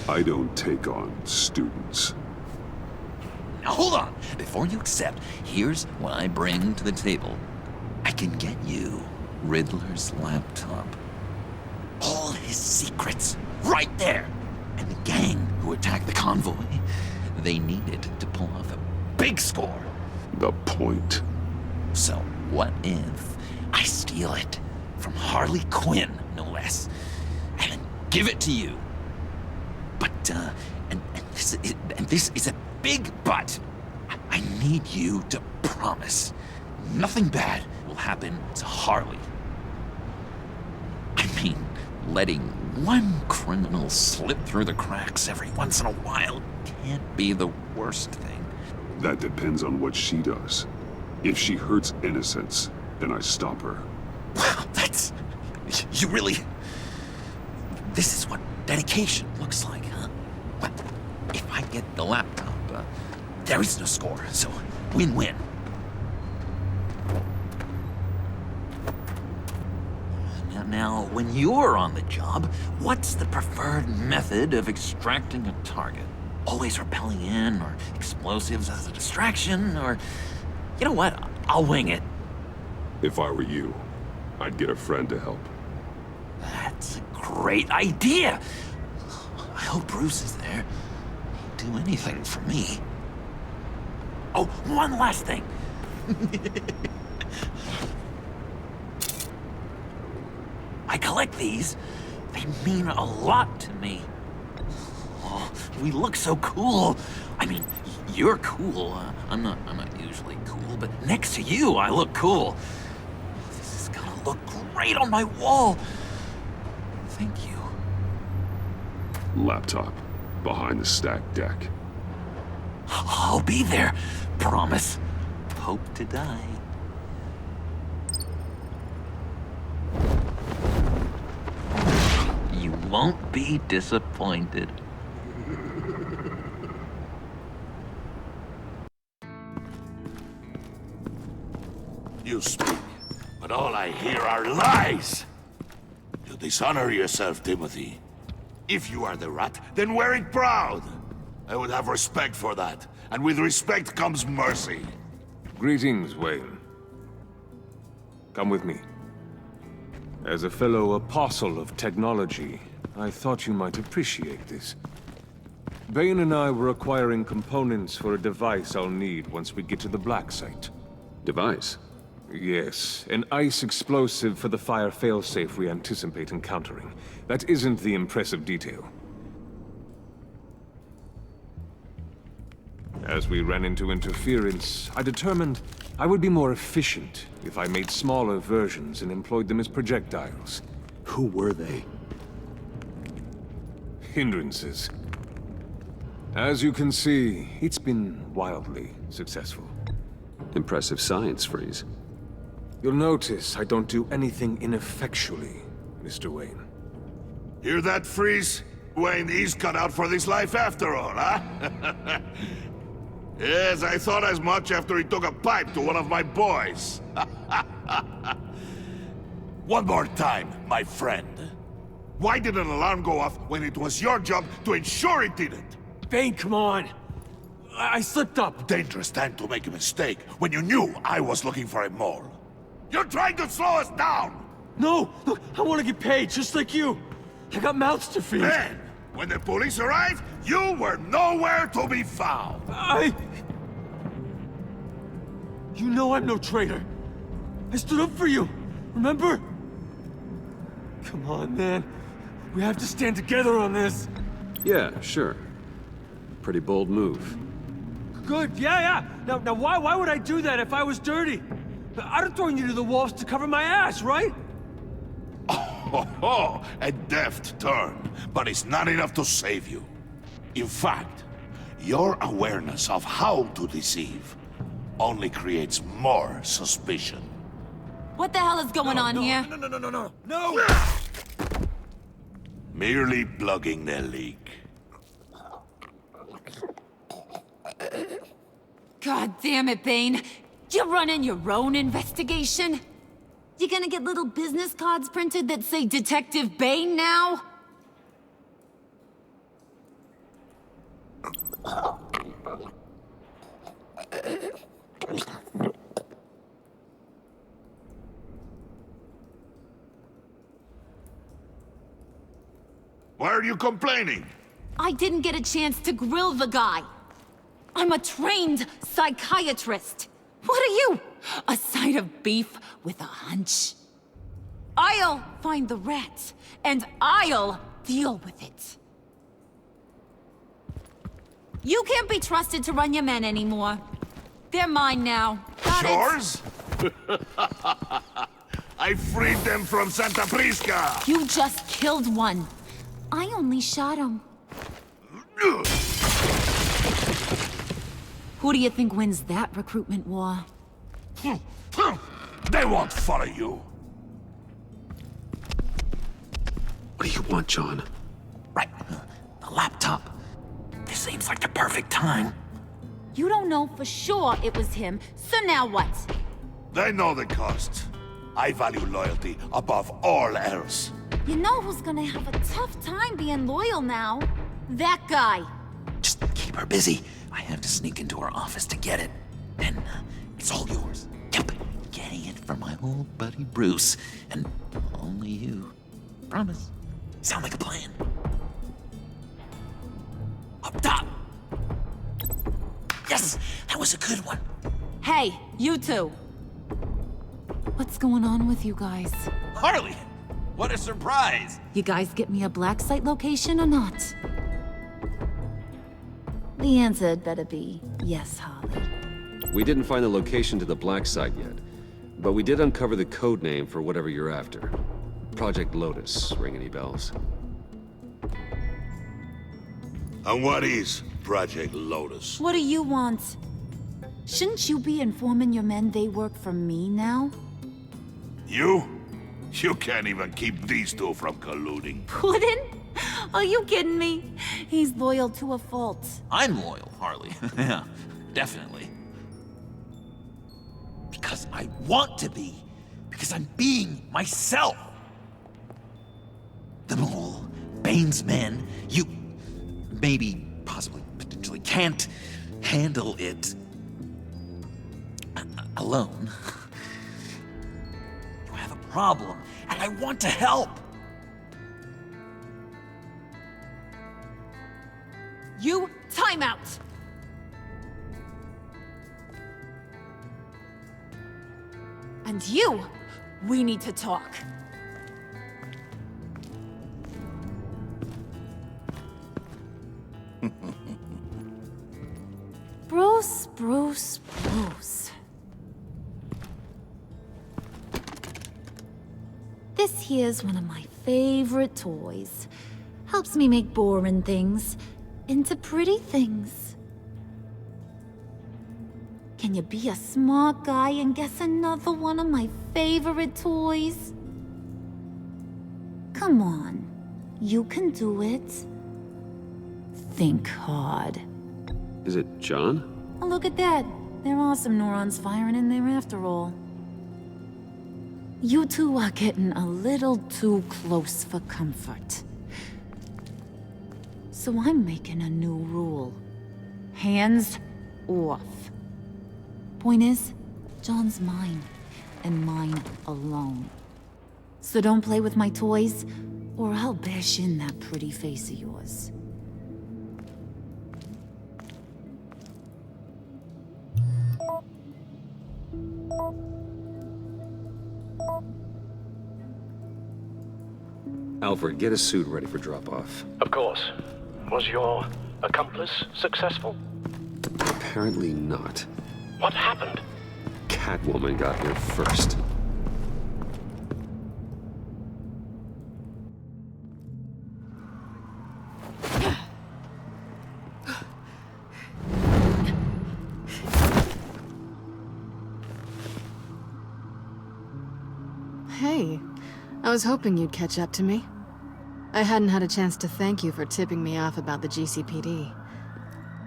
O: I don't take on students.
K: Now hold on. Before you accept, here's what I bring to the table. I can get you Riddler's laptop. All his secrets, right there. And the gang who attacked the convoy, they needed to pull off a big score.
O: The point.
K: So what if I steal it from Harley Quinn, no less, and then give it to you? But, and this is a big but. I need you to promise nothing bad will happen to Harley. I mean, letting one criminal slip through the cracks every once in a while can't be the worst thing.
O: That depends on what she does. If she hurts innocents, then I stop her.
K: Wow, that's... You really... This is what dedication looks like, huh? Well, if I get the laptop, there is no score, so win-win. Now, when you're on the job, what's the preferred method of extracting a target? Always rappelling in, or explosives as a distraction, or... You know what? I'll wing it.
O: If I were you, I'd get a friend to help.
K: That's a great idea! I hope Bruce is there. He'd do anything for me. Oh, one last thing. I collect these. They mean a lot to me. Oh, we look so cool. I mean, you're cool. I'm not usually cool, but next to you, I look cool. This is gonna look great on my wall. Thank you.
O: Laptop. Behind the stacked deck.
K: I'll be there. Promise. Hope to die. You won't be disappointed.
G: You speak, but all I hear are lies! You dishonor yourself, Timothy. If you are the rat, then wear it proud! I would have respect for that, and with respect comes mercy.
D: Greetings, Wayne. Come with me. As a fellow apostle of technology, I thought you might appreciate this. Bane and I were acquiring components for a device I'll need once we get to the Black Site.
O: Device?
D: Yes, an ice explosive for the fire failsafe we anticipate encountering. That isn't the impressive detail. As we ran into interference, I determined I would be more efficient if I made smaller versions and employed them as projectiles.
M: Who were they?
D: Hindrances. As you can see, it's been wildly successful.
O: Impressive science, Freeze.
D: You'll notice I don't do anything ineffectually, Mr. Wayne.
G: Hear that, Freeze? Wayne is cut out for this life after all, huh? Yes, I thought as much after he took a pipe to one of my boys. One more time, my friend. Why did an alarm go off when it was your job to ensure it didn't?
Q: Bane, come on! I slipped up!
G: Dangerous time to make a mistake when you knew I was looking for a mole. You're trying to slow us down!
Q: No! Look, I want to get paid, just like you! I got mouths to feed!
G: Then, when the police arrived, you were nowhere to be found!
Q: You know I'm no traitor! I stood up for you, remember? Come on, man. We have to stand together on this!
O: Yeah, sure. Pretty bold move.
Q: Good, yeah. Now why would I do that if I was dirty? I'd have thrown you to the wolves to cover my ass, right?
G: Oh, a deft turn, but it's not enough to save you. In fact, your awareness of how to deceive only creates more suspicion.
C: What the hell is going on here?
Q: No!
G: Merely plugging the leak.
C: God damn it, Bane. You running your own investigation? You gonna get little business cards printed that say Detective Bane now?
G: Why are you complaining?
C: I didn't get a chance to grill the guy. I'm a trained psychiatrist. What are you? A side of beef with a hunch? I'll find the rat, and I'll deal with it. You can't be trusted to run your men anymore. They're mine now. Got
G: Yours? I freed them from Santa Prisca!
C: You just killed one. I only shot him. Who do you think wins that recruitment war?
G: They won't follow you.
A: What do you want, John?
K: Right. The laptop. This seems like the perfect time.
C: You don't know for sure it was him, so now what?
G: They know the cost. I value loyalty above all else.
C: You know who's gonna have a tough time being loyal now? That guy.
K: Just keep her busy. I have to sneak into her office to get it. Then it's all yours. Yep. Getting it from my old buddy Bruce. And only you. Promise. Sound like a plan. Up top. Yes! That was a good one.
C: Hey, you two. What's going on with you guys?
F: Harley! What a surprise!
C: You guys get me a black site location or not? The answer had better be yes, Harley.
A: We didn't find the location to the black site yet, but we did uncover the code name for whatever you're after. Project Lotus. Ring any bells?
G: And what is Project Lotus?
C: What do you want? Shouldn't you be informing your men they work for me now?
G: You? You can't even keep these two from colluding.
C: Puddin'? Are you kidding me? He's loyal to a fault.
F: I'm loyal, Harley. Yeah, definitely.
K: Because I want to be. Because I'm being myself. The mole, Bane's men, you maybe, possibly, potentially can't handle it alone. You have a problem, and I want to help.
C: You, time out! And you, we need to talk. Bruce. This here's one of my favorite toys. Helps me make boring things into pretty things. Can you be a smart guy and guess another one of my favorite toys? Come on, you can do it. Think hard.
A: Is it John?
C: Oh, look at that. There are some neurons firing in there after all. You two are getting a little too close for comfort. So I'm making a new rule. Hands off. Point is, John's mine, and mine alone. So don't play with my toys, or I'll bash in that pretty face of yours.
A: Alfred, get a suit ready for drop-off.
P: Of course. Was your accomplice successful?
A: Apparently not.
P: What happened?
A: Catwoman got here first.
B: Hey, I was hoping you'd catch up to me. I hadn't had a chance to thank you for tipping me off about the GCPD.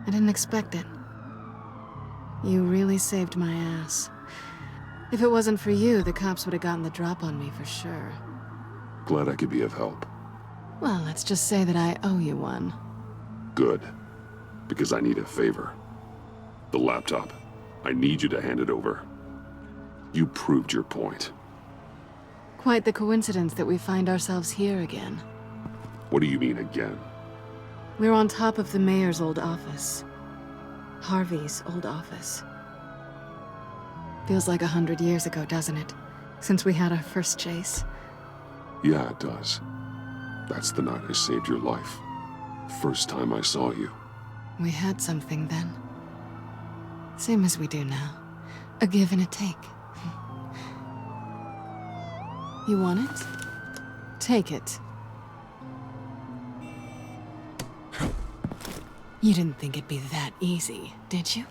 B: I didn't expect it. You really saved my ass. If it wasn't for you, the cops would have gotten the drop on me for sure.
O: Glad I could be of help.
B: Well, let's just say that I owe you one.
O: Good. Because I need a favor. The laptop. I need you to hand it over. You proved your point.
B: Quite the coincidence that we find ourselves here again.
O: What do you mean again?
B: We're on top of the mayor's old office. Harvey's old office. Feels like 100 years ago, doesn't it? Since we had our first chase.
O: Yeah, it does. That's the night I saved your life. First time I saw you.
B: We had something then. Same as we do now. A give and a take. You want it? Take it. You didn't think it'd be that easy, did you?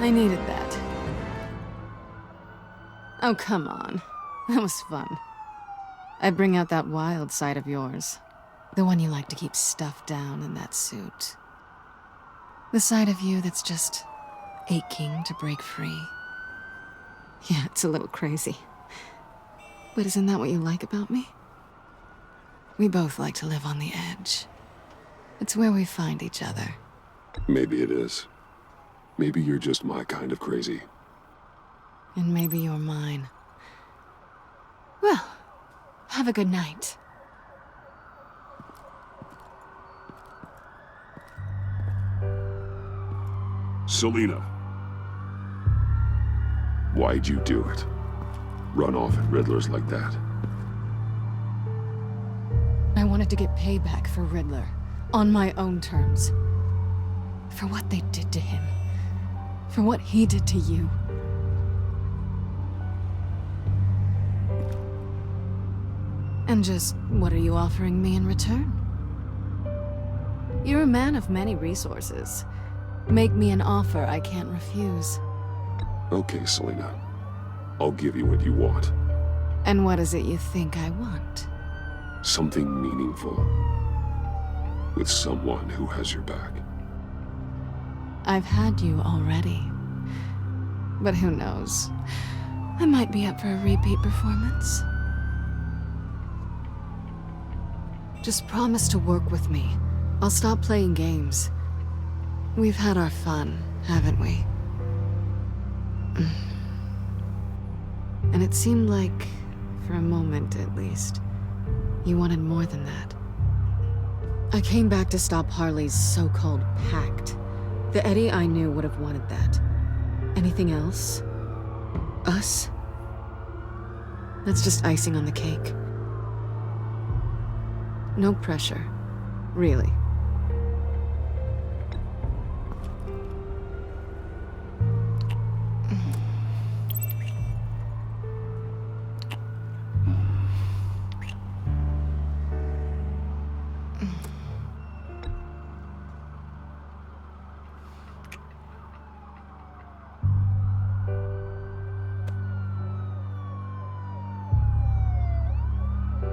B: I needed that. Oh, come on. That was fun. I bring out that wild side of yours. The one you like to keep stuffed down in that suit. The side of you that's just aching to break free. Yeah, it's a little crazy. But isn't that what you like about me? We both like to live on the edge. It's where we find each other.
O: Maybe it is. Maybe you're just my kind of crazy.
B: And maybe you're mine. Well, have a good night.
O: Selina. Why'd you do it? Run off at Riddlers like that?
B: I wanted to get payback for Riddler. On my own terms. For what they did to him. For what he did to you. And just, what are you offering me in return? You're a man of many resources. Make me an offer I can't refuse.
O: Okay, Selina. I'll give you what you want.
B: And what is it you think I want?
O: Something meaningful. With someone who has your back.
B: I've had you already. But who knows? I might be up for a repeat performance. Just promise to work with me. I'll stop playing games. We've had our fun, haven't we? And it seemed like, for a moment at least, you wanted more than that. I came back to stop Harley's so-called pact. The Eddie I knew would have wanted that. Anything else? Us? That's just icing on the cake. No pressure. Really.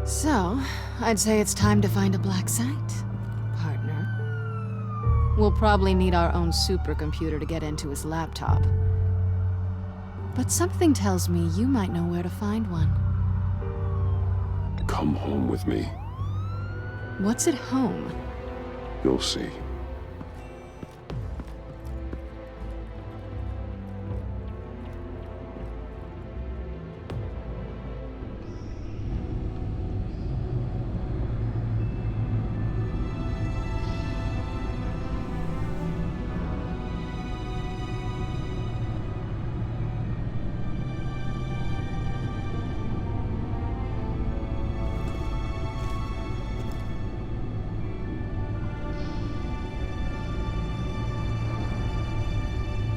B: So, I'd say it's time to find a black site, partner. We'll probably need our own supercomputer to get into his laptop. But something tells me you might know where to find one.
O: Come home with me.
B: What's at home?
O: You'll see.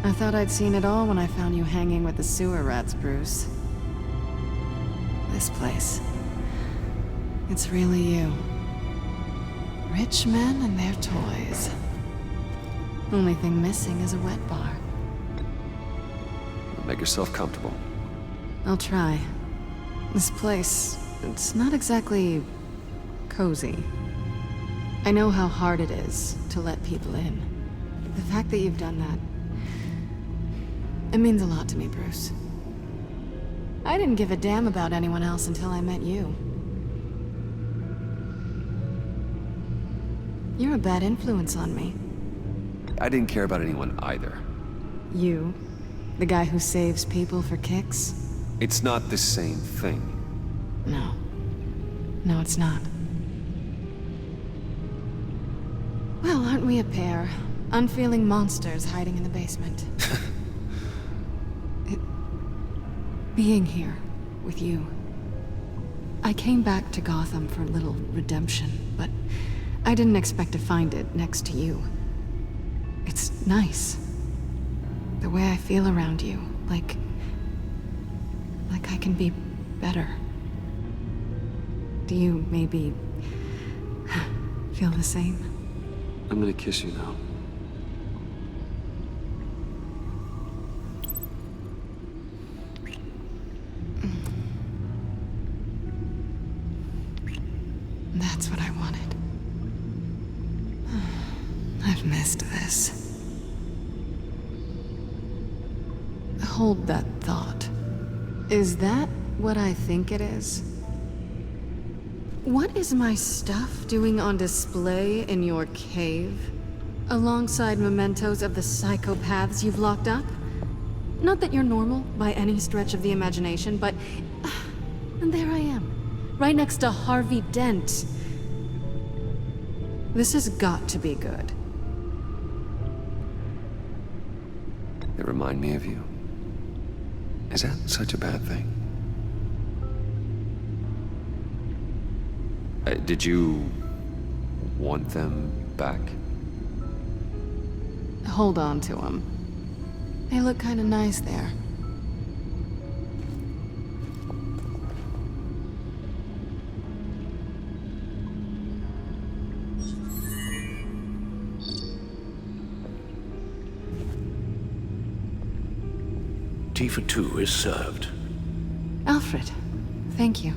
B: I thought I'd seen it all when I found you hanging with the sewer rats, Bruce. This place. It's really you. Rich men and their toys. Only thing missing is a wet bar.
A: Make yourself comfortable.
B: I'll try. This place, it's not exactly cozy. I know how hard it is to let people in. The fact that you've done that, it means a lot to me, Bruce. I didn't give a damn about anyone else until I met you. You're a bad influence on me.
A: I didn't care about anyone either.
B: You? The guy who saves people for kicks?
A: It's not the same thing.
B: No. No, it's not. Well, aren't we a pair? Unfeeling monsters hiding in the basement. Being here with you. I came back to Gotham for a little redemption, but I didn't expect to find it next to you. It's nice. The way I feel around you, like I can be better. Do you maybe feel the same?
A: I'm gonna kiss you now.
B: That's what I wanted. I've missed this. Hold that thought. Is that what I think it is? What is my stuff doing on display in your cave? Alongside mementos of the psychopaths you've locked up? Not that you're normal by any stretch of the imagination, but... and there I am. Right next to Harvey Dent. This has got to be good.
A: They remind me of you. Is that such a bad thing? Did you want them back?
B: Hold on to them. They look kind of nice there.
J: Tea for two is served.
B: Alfred, thank you.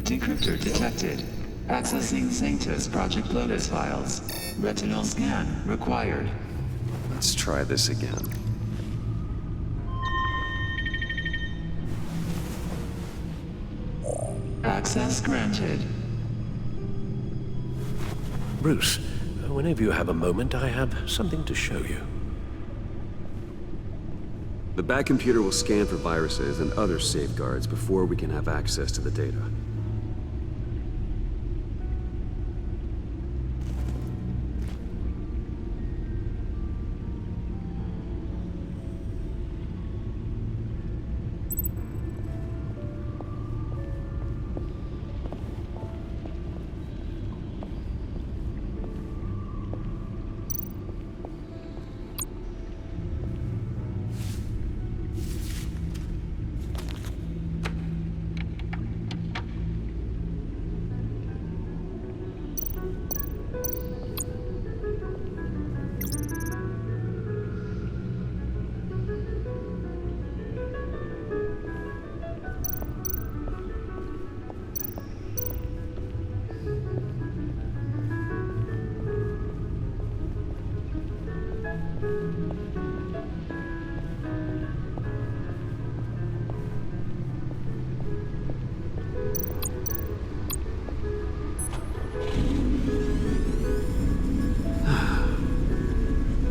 L: Decryptor detected. Accessing Sanctus Project Lotus files. Retinal scan required.
A: Let's try this again.
L: Access granted.
J: Bruce, whenever you have a moment, I have something to show you.
A: The back computer will scan for viruses and other safeguards before we can have access to the data.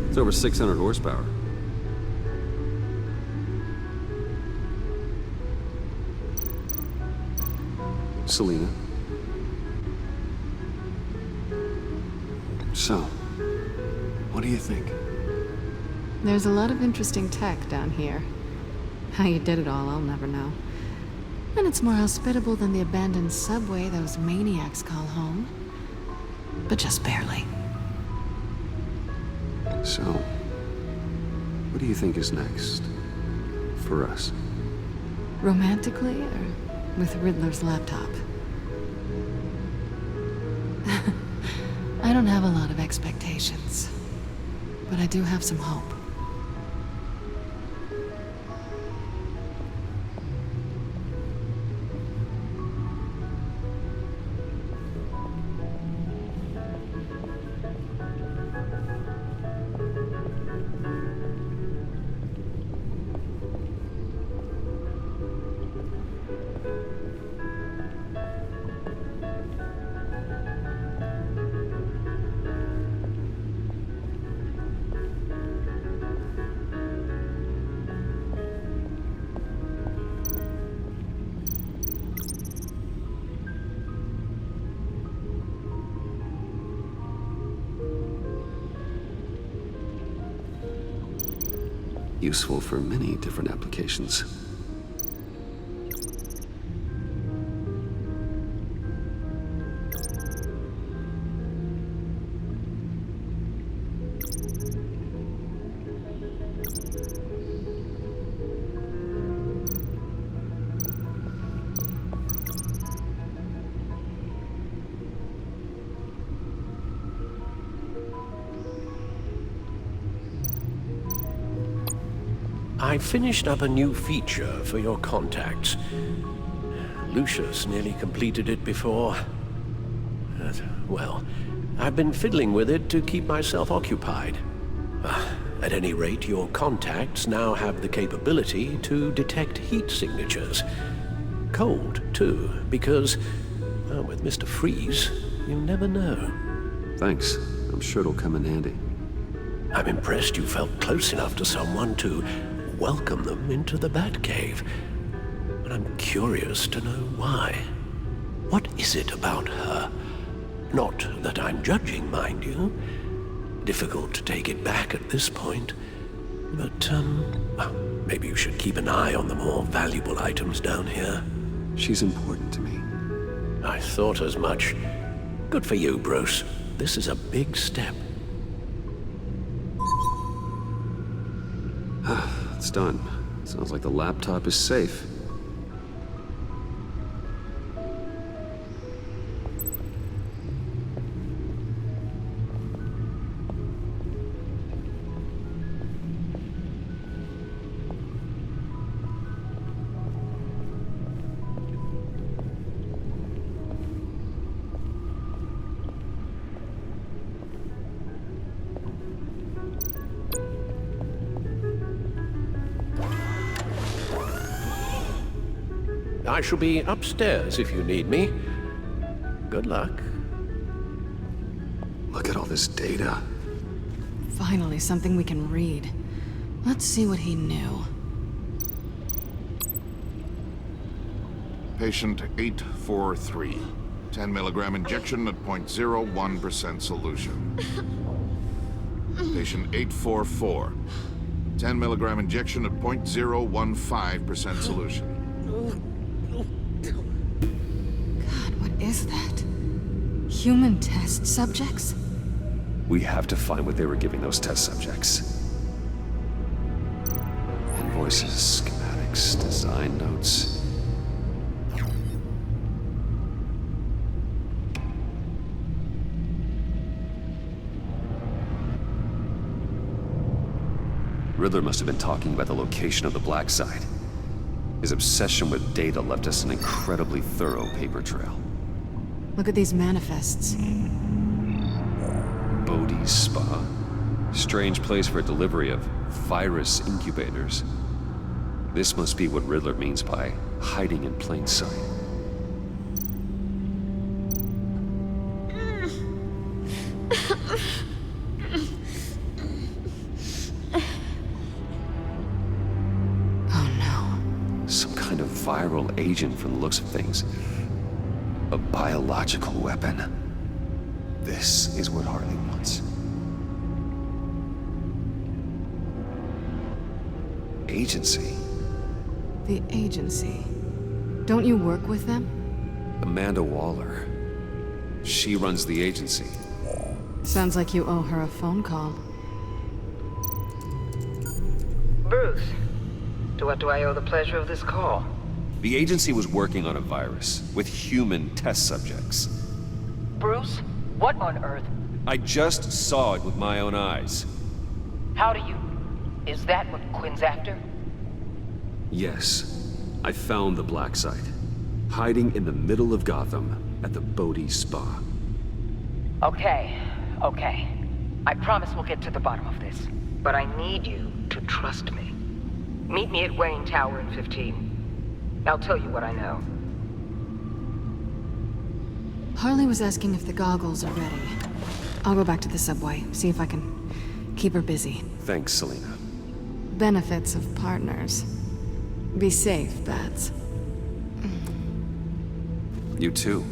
A: It's over 600 horsepower. Selina. So, what do you think?
B: There's a lot of interesting tech down here. How you did it all, I'll never know. And it's more hospitable than the abandoned subway those maniacs call home. But just barely.
A: So, what do you think is next? For us?
B: Romantically, or with Riddler's laptop? I don't have a lot of expectations. But I do have some hope.
A: Useful for many different applications.
J: I finished up a new feature for your contacts. Lucius nearly completed it before. Well, I've been fiddling with it to keep myself occupied. At any rate, your contacts now have the capability to detect heat signatures. Cold, too, because, well, with Mr. Freeze, you never know.
A: Thanks. I'm sure it'll come in handy.
J: I'm impressed you felt close enough to someone to welcome them into the Batcave. But I'm curious to know why. What is it about her? Not that I'm judging, mind you. Difficult to take it back at this point. But, well, maybe you should keep an eye on the more valuable items down here.
A: She's important to me.
J: I thought as much. Good for you, Bruce. This is a big step.
A: It's done. Sounds like the laptop is safe.
J: I shall be upstairs if you need me. Good luck.
A: Look at all this data.
B: Finally, something we can read. Let's see what he knew.
R: Patient 843. 10 milligram injection at 0.01% solution. Patient 844. 10 milligram injection at 0.015% solution.
B: God, what is that? Human test subjects?
A: We have to find what they were giving those test subjects. Invoices, schematics, design notes. Riddler must have been talking about the location of the Black Site. His obsession with data left us an incredibly thorough paper trail.
B: Look at these manifests.
A: Bodhi's Spa. Strange place for a delivery of virus incubators. This must be what Riddler means by hiding in plain sight. Viral agent from the looks of things. A biological weapon. This is what Harley wants. Agency.
B: The agency. Don't you work with them?
A: Amanda Waller. She runs the agency.
B: Sounds like you owe her a phone call.
I: Bruce, to what do I owe the pleasure of this call?
A: The agency was working on a virus with human test subjects.
I: Bruce, what on earth?
A: I just saw it with my own eyes.
I: How do you... Is that what Quinn's after?
A: Yes. I found the black site. Hiding in the middle of Gotham at the Bodhi Spa.
I: Okay. I promise we'll get to the bottom of this. But I need you to trust me. Meet me at Wayne Tower in 15. I'll tell you what I know.
B: Harley was asking if the goggles are ready. I'll go back to the subway, see if I can keep her busy.
A: Thanks, Selina.
B: Benefits of partners. Be safe, Bats.
A: You too.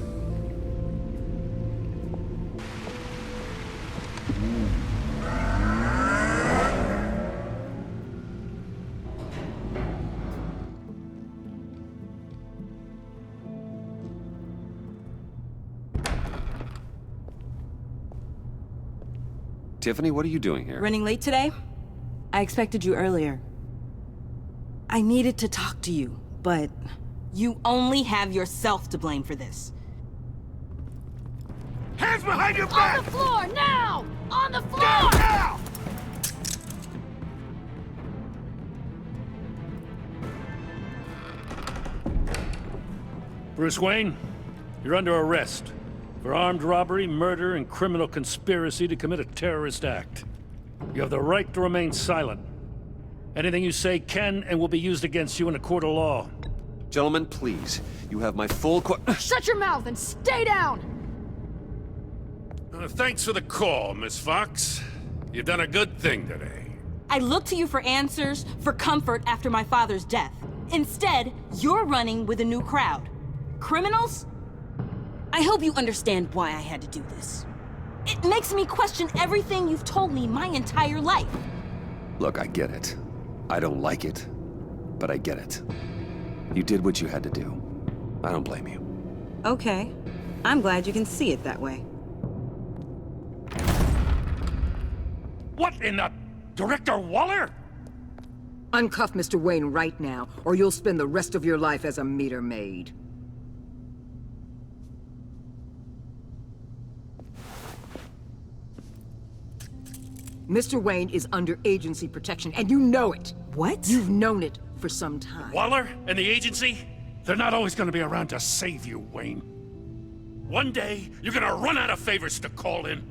A: Tiffany, what are you doing here?
S: Running late today? I expected you earlier. I needed to talk to you, but you only have yourself to blame for this.
G: Hands behind your back!
C: On the floor, now! On the floor!
G: Down now!
N: Bruce Wayne, you're under arrest for armed robbery, murder, and criminal conspiracy to commit a terrorist act. You have the right to remain silent. Anything you say can and will be used against you in a court of law.
A: Gentlemen, please. You have my full
B: Shut your mouth and stay down!
N: Thanks for the call, Miss Fox. You've done a good thing today.
S: I looked to you for answers, for comfort after my father's death. Instead, you're running with a new crowd. Criminals? I hope you understand why I had to do this. It makes me question everything you've told me my entire life.
A: Look, I get it. I don't like it, but I get it. You did what you had to do. I don't blame you.
S: Okay. I'm glad you can see it that way.
N: What in the... Director Waller?
T: Uncuff Mr. Wayne right now, or you'll spend the rest of your life as a meter maid. Mr. Wayne is under agency protection, and you know it.
S: What?
T: You've known it for some time.
N: Waller and the agency? They're not always gonna be around to save you, Wayne. One day, you're gonna run out of favors to call in.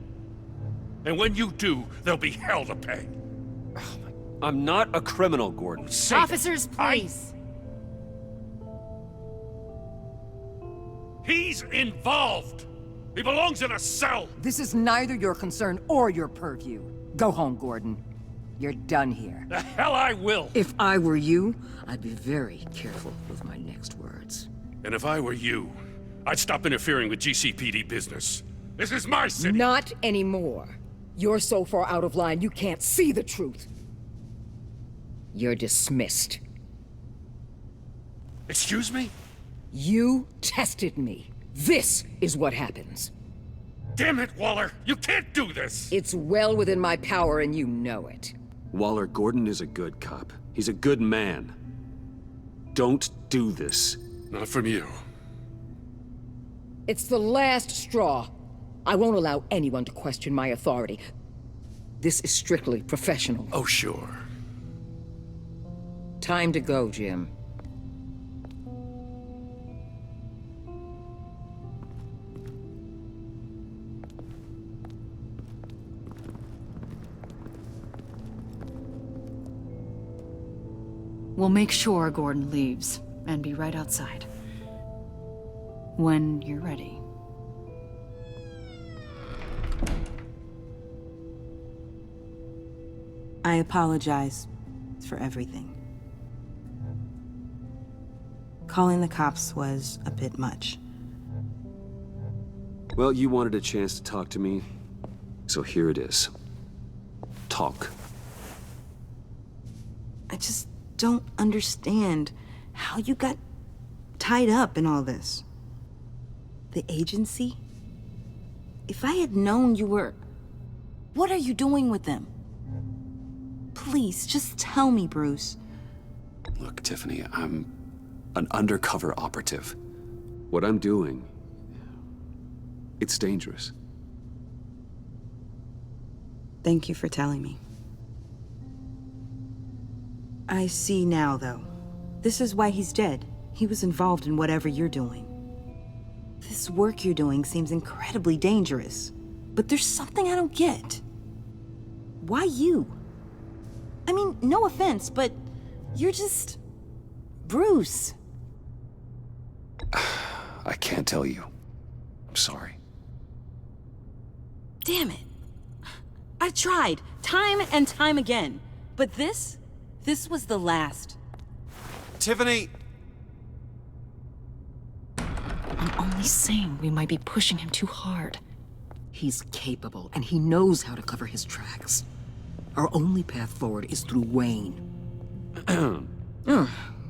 N: And when you do, there'll be hell to pay.
A: I'm not a criminal, Gordon.
B: Officers, please.
N: He's involved. He belongs in a cell.
T: This is neither your concern or your purview. Go home, Gordon. You're done here.
N: The hell I will.
T: If I were you, I'd be very careful with my next words.
N: And if I were you, I'd stop interfering with GCPD business. This is my city.
T: Not anymore. You're so far out of line, you can't see the truth. You're dismissed.
N: Excuse me?
T: You tested me. This is what happens.
N: Damn it, Waller! You can't do this!
T: It's well within my power and you know it.
A: Waller, Gordon is a good cop. He's a good man. Don't do this.
N: Not from you.
T: It's the last straw. I won't allow anyone to question my authority. This is strictly professional.
N: Oh, sure.
T: Time to go, Jim.
U: We'll make sure Gordon leaves, and be right outside. When you're ready.
S: I apologize for everything. Calling the cops was a bit much.
A: Well, you wanted a chance to talk to me, so here it is. Talk.
S: I just don't understand how you got tied up in all this? The agency? If I had known you were... What are you doing with them? Please, just tell me, Bruce.
A: Look, Tiffany, I'm an undercover operative. What I'm doing, it's dangerous.
S: Thank you for telling me. I see now, though. This is why he's dead. He was involved in whatever you're doing. This work you're doing seems incredibly dangerous. But there's something I don't get. Why you? I mean, no offense, but you're just... Bruce.
A: I can't tell you. I'm sorry.
S: Damn it. I tried, time and time again. But this was the last.
A: Tiffany!
U: I'm only saying we might be pushing him too hard.
T: He's capable, and he knows how to cover his tracks. Our only path forward is through Wayne.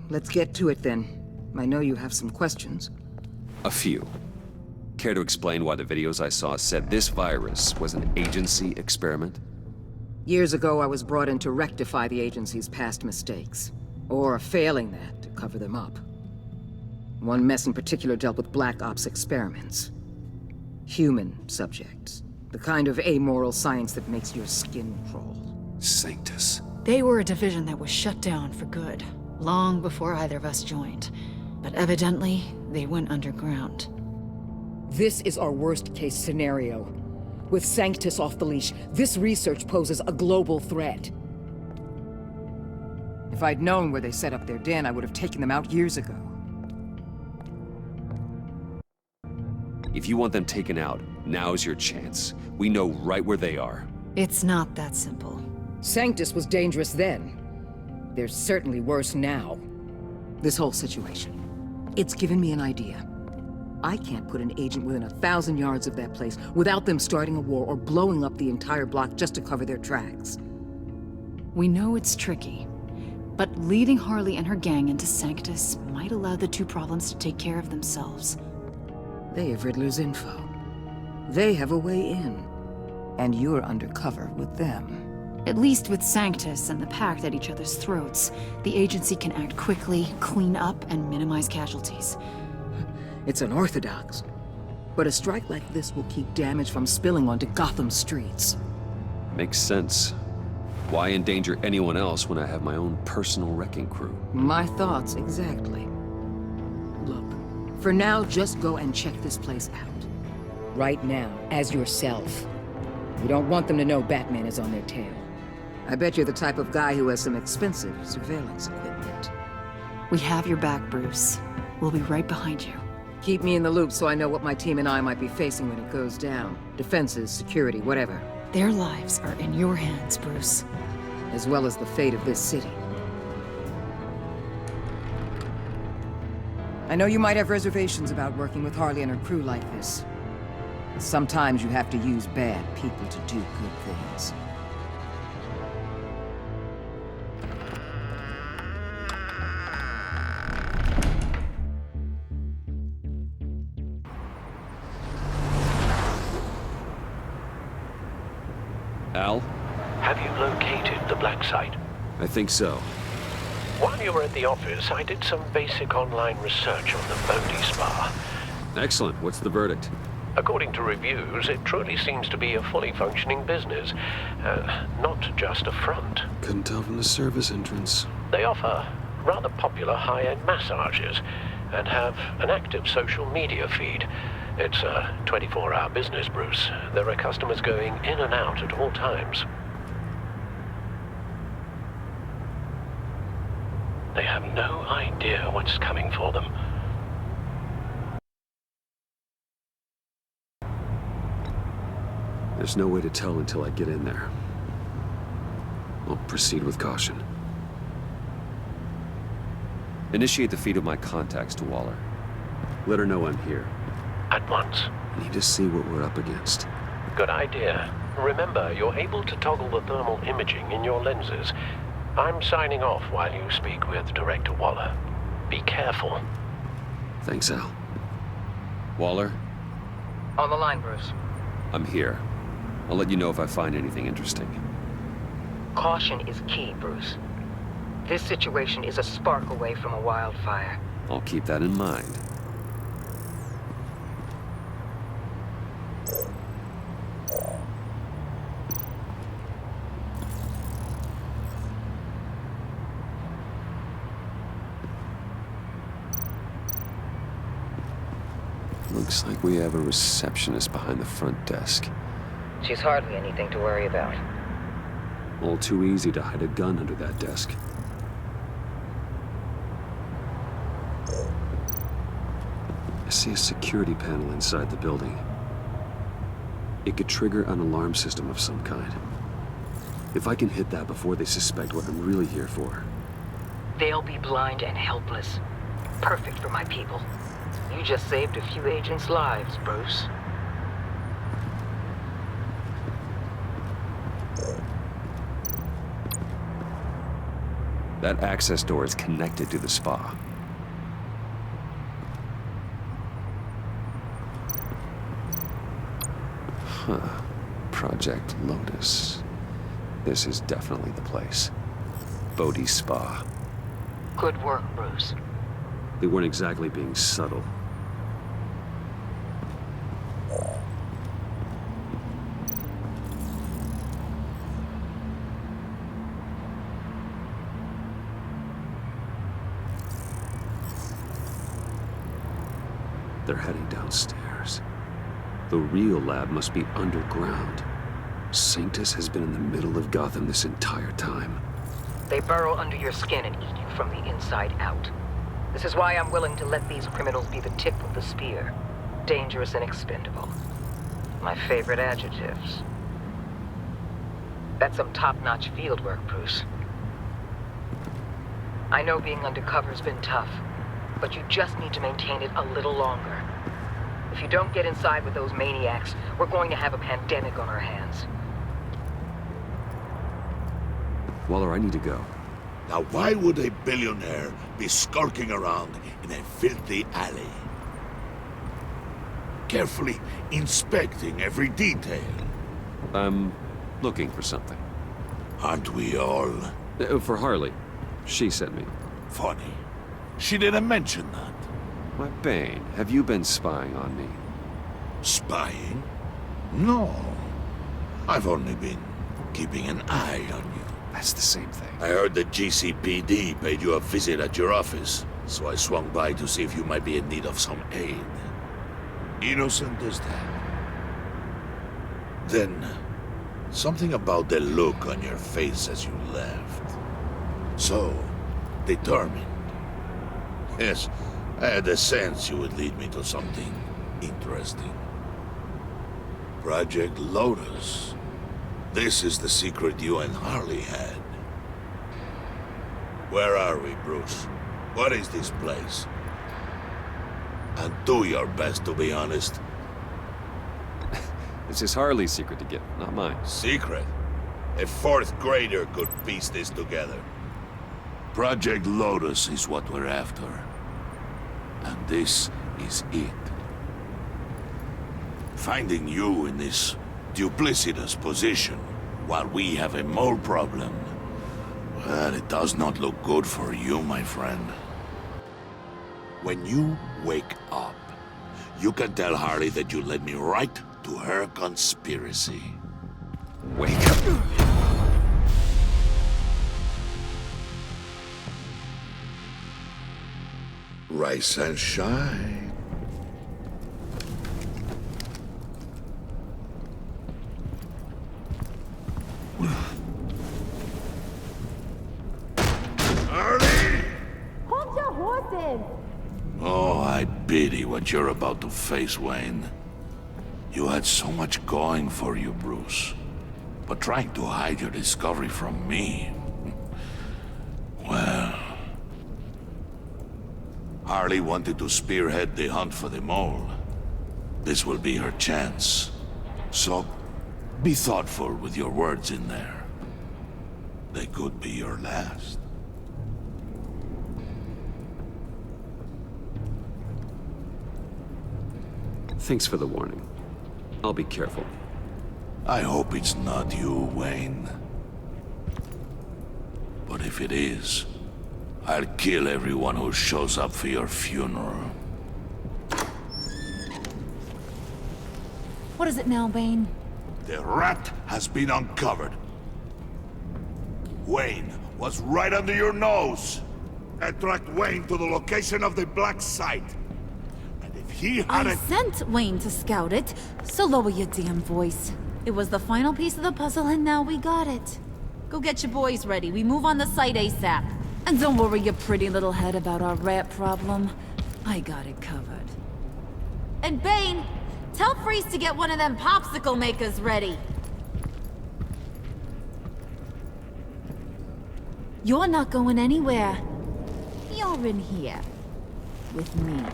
T: Let's get to it then. I know you have some questions.
A: A few. Care to explain why the videos I saw said this virus was an agency experiment?
T: Years ago, I was brought in to rectify the agency's past mistakes. Or failing that, to cover them up. One mess in particular dealt with Black Ops experiments. Human subjects. The kind of amoral science that makes your skin crawl.
A: Sanctus.
U: They were a division that was shut down for good, long before either of us joined. But evidently, they went underground.
T: This is our worst-case scenario. With Sanctus off the leash, this research poses a global threat. If I'd known where they set up their den, I would have taken them out years ago.
A: If you want them taken out, now's your chance. We know right where they are.
U: It's not that simple.
T: Sanctus was dangerous then. They're certainly worse now. This whole situation, it's given me an idea. I can't put an agent within 1,000 yards of that place without them starting a war or blowing up the entire block just to cover their tracks.
U: We know it's tricky, but leading Harley and her gang into Sanctus might allow the two problems to take care of themselves.
T: They have Riddler's info. They have a way in. And you're undercover with them.
U: At least with Sanctus and the Pact at each other's throats, the agency can act quickly, clean up, and minimize casualties.
T: It's unorthodox. But a strike like this will keep damage from spilling onto Gotham's streets.
A: Makes sense. Why endanger anyone else when I have my own personal wrecking crew?
T: My thoughts, exactly. Look, for now, just go and check this place out. Right now, as yourself. You don't want them to know Batman is on their tail. I bet you're the type of guy who has some expensive surveillance equipment.
U: We have your back, Bruce. We'll be right behind you.
T: Keep me in the loop so I know what my team and I might be facing when it goes down. Defenses, security, whatever.
U: Their lives are in your hands, Bruce.
T: As well as the fate of this city. I know you might have reservations about working with Harley and her crew like this. But sometimes you have to use bad people to do good things.
A: Al?
J: Have you located the black site?
A: I think so.
J: While you were at the office, I did some basic online research on the Bodhi Spa.
A: Excellent. What's the verdict?
J: According to reviews, it truly seems to be a fully functioning business, not just a front.
A: Couldn't tell from the service entrance.
J: They offer rather popular high-end massages and have an active social media feed. It's a 24-hour business, Bruce. There are customers going in and out at all times. They have no idea what's coming for them.
A: There's no way to tell until I get in there. I'll proceed with caution. Initiate the feed of my contacts to Waller. Let her know I'm here.
J: At once.
A: I need to see what we're up against.
J: Good idea. Remember, you're able to toggle the thermal imaging in your lenses. I'm signing off while you speak with Director Waller. Be careful.
A: Thanks, Al. Waller?
I: On the line, Bruce.
A: I'm here. I'll let you know if I find anything interesting.
I: Caution is key, Bruce. This situation is a spark away from a wildfire.
A: I'll keep that in mind. Looks like we have a receptionist behind the front desk.
I: She's hardly anything to worry about.
A: All too easy to hide a gun under that desk. I see a security panel inside the building. It could trigger an alarm system of some kind. If I can hit that before they suspect what I'm really here for.
I: They'll be blind and helpless. Perfect for my people. You just saved a few agents' lives, Bruce.
A: That access door is connected to the spa. Huh. Project Lotus. This is definitely the place. Bodhi's Spa.
I: Good work, Bruce.
A: They weren't exactly being subtle. They're heading downstairs. The real lab must be underground. Sanctus has been in the middle of Gotham this entire time.
I: They burrow under your skin and eat you from the inside out. This is why I'm willing to let these criminals be the tip of the spear. Dangerous and expendable. My favorite adjectives. That's some top-notch field work, Bruce. I know being undercover's been tough, but you just need to maintain it a little longer. If you don't get inside with those maniacs, we're going to have a pandemic on our hands.
A: Waller, I need to go.
G: Now why would a billionaire be skulking around in a filthy alley? Carefully inspecting every detail.
A: I'm looking for something.
G: Aren't we all?
A: For Harley. She sent me.
G: Funny. She didn't mention that.
A: Why, Bane, have you been spying on me?
G: Spying? No. I've only been keeping an eye on you.
A: That's the same thing.
G: I heard the GCPD paid you a visit at your office, so I swung by to see if you might be in need of some aid. Innocent as that. Then, something about the look on your face as you left. So, determined. Yes, I had a sense you would lead me to something interesting. Project Lotus. This is the secret you and Harley had. Where are we, Bruce? What is this place? And do your best to be honest.
A: This is Harley's secret to get, not mine.
G: Secret? A fourth grader could piece this together. Project Lotus is what we're after. And this is it. Finding you in this duplicitous position while we have a mole problem, well, it does not look good for you, my friend. When you wake up, you can tell Harley that you led me right to her conspiracy.
A: Wake up.
G: Rise and shine. Harley!
S: Hold your horses!
G: Oh, I pity what you're about to face, Wayne. You had so much going for you, Bruce. But trying to hide your discovery from me... Well... Harley wanted to spearhead the hunt for the mole. This will be her chance. So, be thoughtful with your words in there. They could be your last.
A: Thanks for the warning. I'll be careful.
G: I hope it's not you, Wayne. But if it is, I'll kill everyone who shows up for your funeral.
C: What is it now, Bane?
G: The rat has been uncovered. Wayne was right under your nose. I tracked Wayne to the location of the black site. And if he had
C: I sent Wayne to scout it, so lower your damn voice. It was the final piece of the puzzle and now we got it. Go get your boys ready. We move on the site ASAP. And don't worry your pretty little head about our rat problem. I got it covered. And Bane, tell Freeze to get one of them popsicle makers ready. You're not going anywhere. You're in here. With me.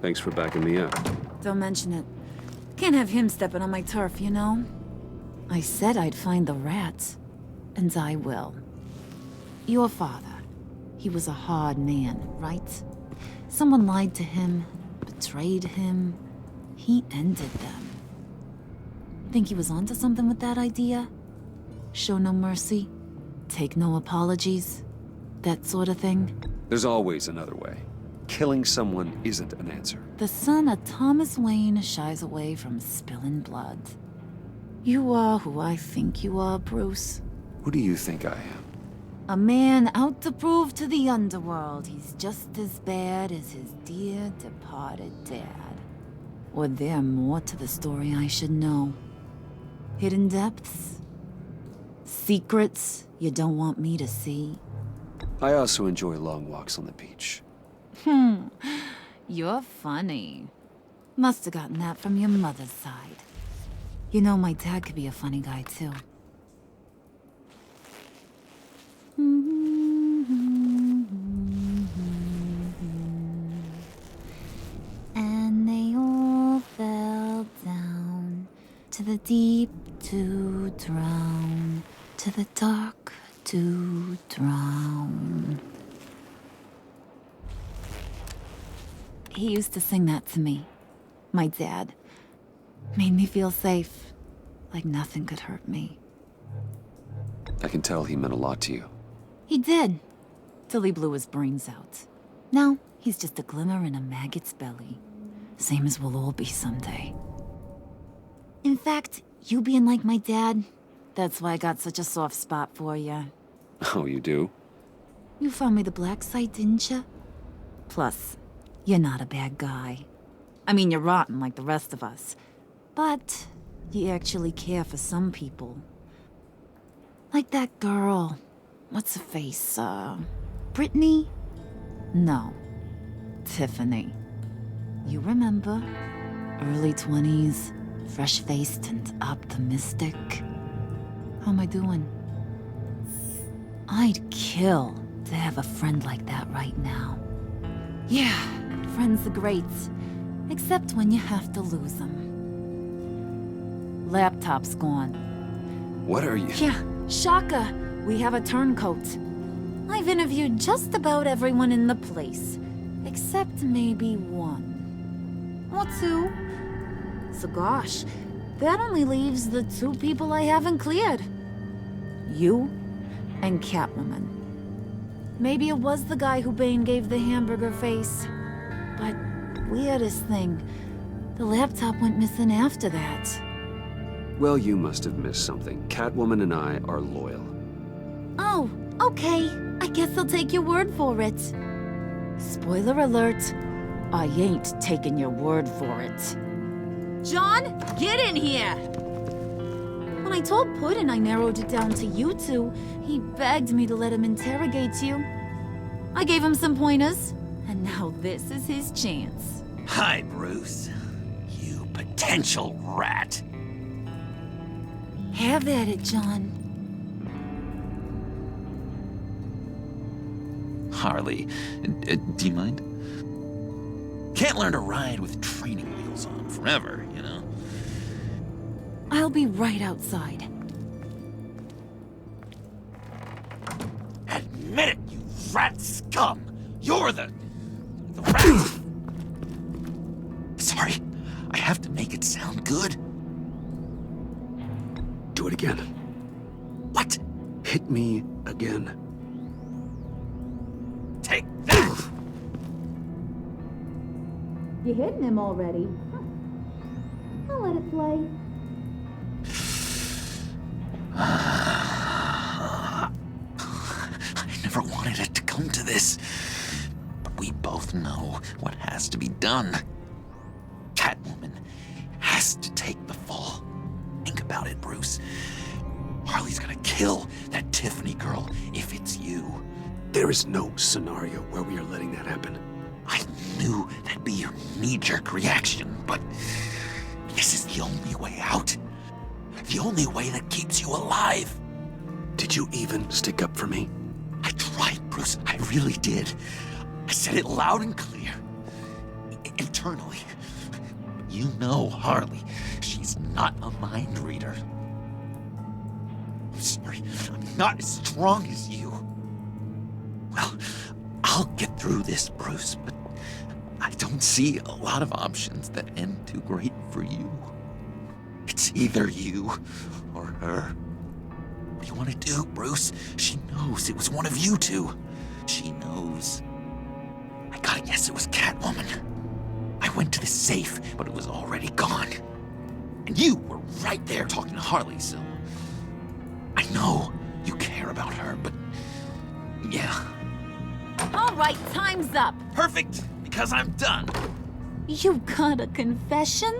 A: Thanks for backing me up.
C: Don't mention it. Can't have him stepping on my turf, you know? I said I'd find the rats. And I will. Your father. He was a hard man, right? Someone lied to him, betrayed him. He ended them. Think he was onto something with that idea? Show no mercy? Take no apologies? That sort of thing?
A: There's always another way. Killing someone isn't an answer.
C: The son of Thomas Wayne shies away from spilling blood. You are who I think you are, Bruce.
A: Who do you think I am?
C: A man out to prove to the underworld he's just as bad as his dear departed dad. Or there more to the story I should know? Hidden depths? Secrets you don't want me to see?
A: I also enjoy long walks on the beach.
C: You're funny. Must have gotten that from your mother's side. You know, my dad could be a funny guy, too. And they all fell down to the deep to drown, to the dark to drown. He used to sing that to me. My dad. Made me feel safe. Like nothing could hurt me.
A: I can tell he meant a lot to you.
C: He did. Till he blew his brains out. Now, he's just a glimmer in a maggot's belly. Same as we'll all be someday. In fact, you being like my dad, that's why I got such a soft spot for you.
A: Oh, you do?
C: You found me the black site, didn't you? Plus, you're not a bad guy. I mean, you're rotten like the rest of us. But you actually care for some people. Like that girl. What's her face? Brittany? No. Tiffany. You remember? Early 20s, fresh-faced and optimistic. How am I doing? I'd kill to have a friend like that right now. Yeah, friends are great. Except when you have to lose them. Laptop's gone.
A: What are you?
C: Yeah, shocker. We have a turncoat. I've interviewed just about everyone in the place. Except maybe one. Or two. So gosh, that only leaves the two people I haven't cleared. You and Catwoman. Maybe it was the guy who Bane gave the hamburger face. But weirdest thing, the laptop went missing after that.
A: Well, you must have missed something. Catwoman and I are loyal.
C: Oh, okay. I guess I'll take your word for it. Spoiler alert, I ain't taking your word for it. John, get in here! When I told Puddin' I narrowed it down to you two, he begged me to let him interrogate you. I gave him some pointers, and now this is his chance.
K: Hi, Bruce. You potential rat.
C: Have at it, John.
F: Harley, do you mind? Can't learn to ride with training wheels. goes on forever, you know?
C: I'll be right outside.
F: Admit it, you rat scum! You're the rat! Sorry, I have to make it sound good.
A: Do it again.
F: What?
A: Hit me again.
F: Take that!
C: You hitting him already? I'll let it play.
F: I never wanted it to come to this. But we both know what has to be done. Catwoman has to take the fall. Think about it, Bruce. Harley's gonna kill that Tiffany girl if it's you.
A: There is no scenario where we are letting that happen.
F: I knew that'd be your knee-jerk reaction, but this is the only way out. The only way that keeps you alive.
A: Did you even stick up for me?
F: I tried, Bruce. I really did. I said it loud and clear. Internally. You know Harley. She's not a mind reader. I'm sorry. I'm not as strong as you. Well, I'll get through this, Bruce, but I don't see a lot of options that end too great for you. It's either you or her. What do you want to do, Bruce? She knows it was one of you two. She knows. I gotta guess it was Catwoman. I went to the safe, but it was already gone. And you were right there talking to Harley, so... I know you care about her, but... yeah.
C: All right, time's up.
F: Perfect, because I'm done.
C: You got a confession?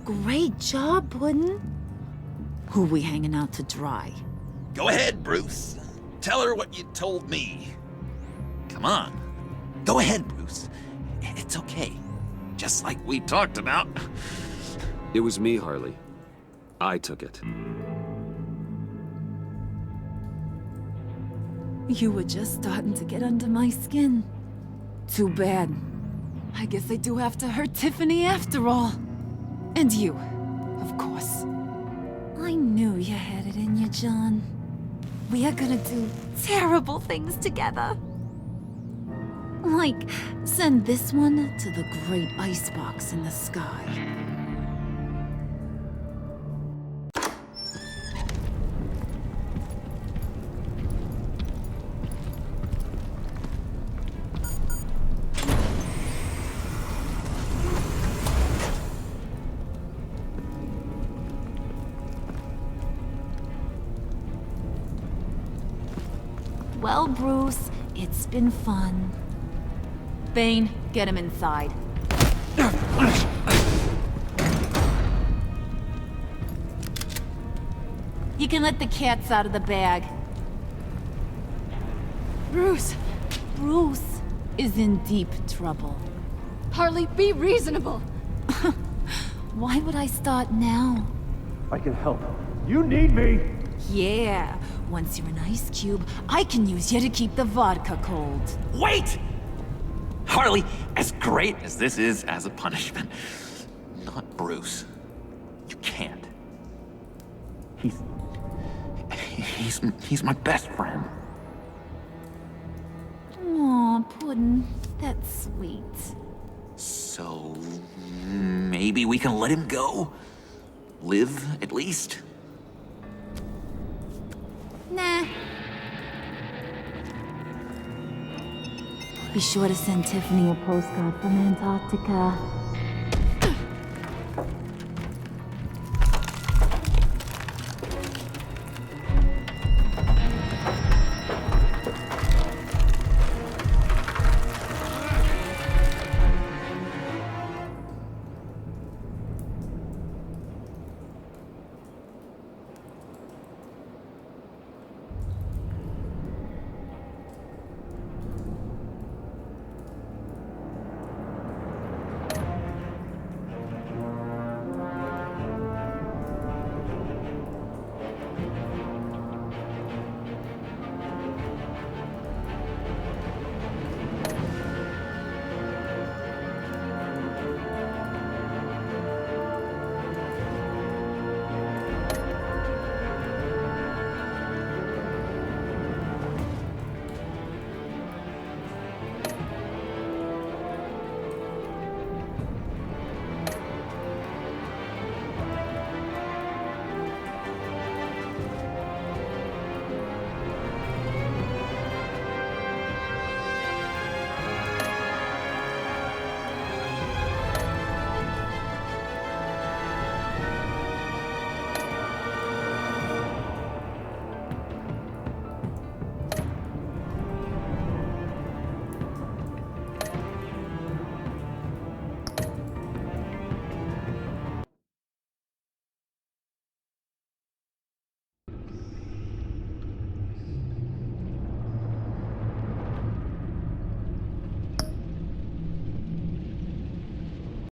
C: Great job, Puddin'. Who we hanging out to dry?
F: Go ahead, Bruce. Tell her what you told me. Come on. Go ahead, Bruce. It's okay. Just like we talked about.
A: It was me, Harley. I took it.
C: You were just starting to get under my skin. Too bad. I guess I do have to hurt Tiffany after all. And you, of course. I knew you had it in you, John. We are gonna do terrible things together. Like, send this one to the great icebox in the sky. Well, Bruce, it's been fun. Bane, get him inside. You can let the cats out of the bag.
B: Bruce!
C: Bruce is in deep trouble.
B: Harley, be reasonable!
C: Why would I start now?
Q: I can help. You need me!
C: Yeah, once you're an ice cube, I can use you to keep the vodka cold.
F: Wait! Harley, as great as this is as a punishment, not Bruce. You can't. He's my best friend.
C: Aw, Puddin', that's sweet.
F: So, maybe we can let him go? Live, at least?
C: Nah. Be sure to send Tiffany a postcard from Antarctica.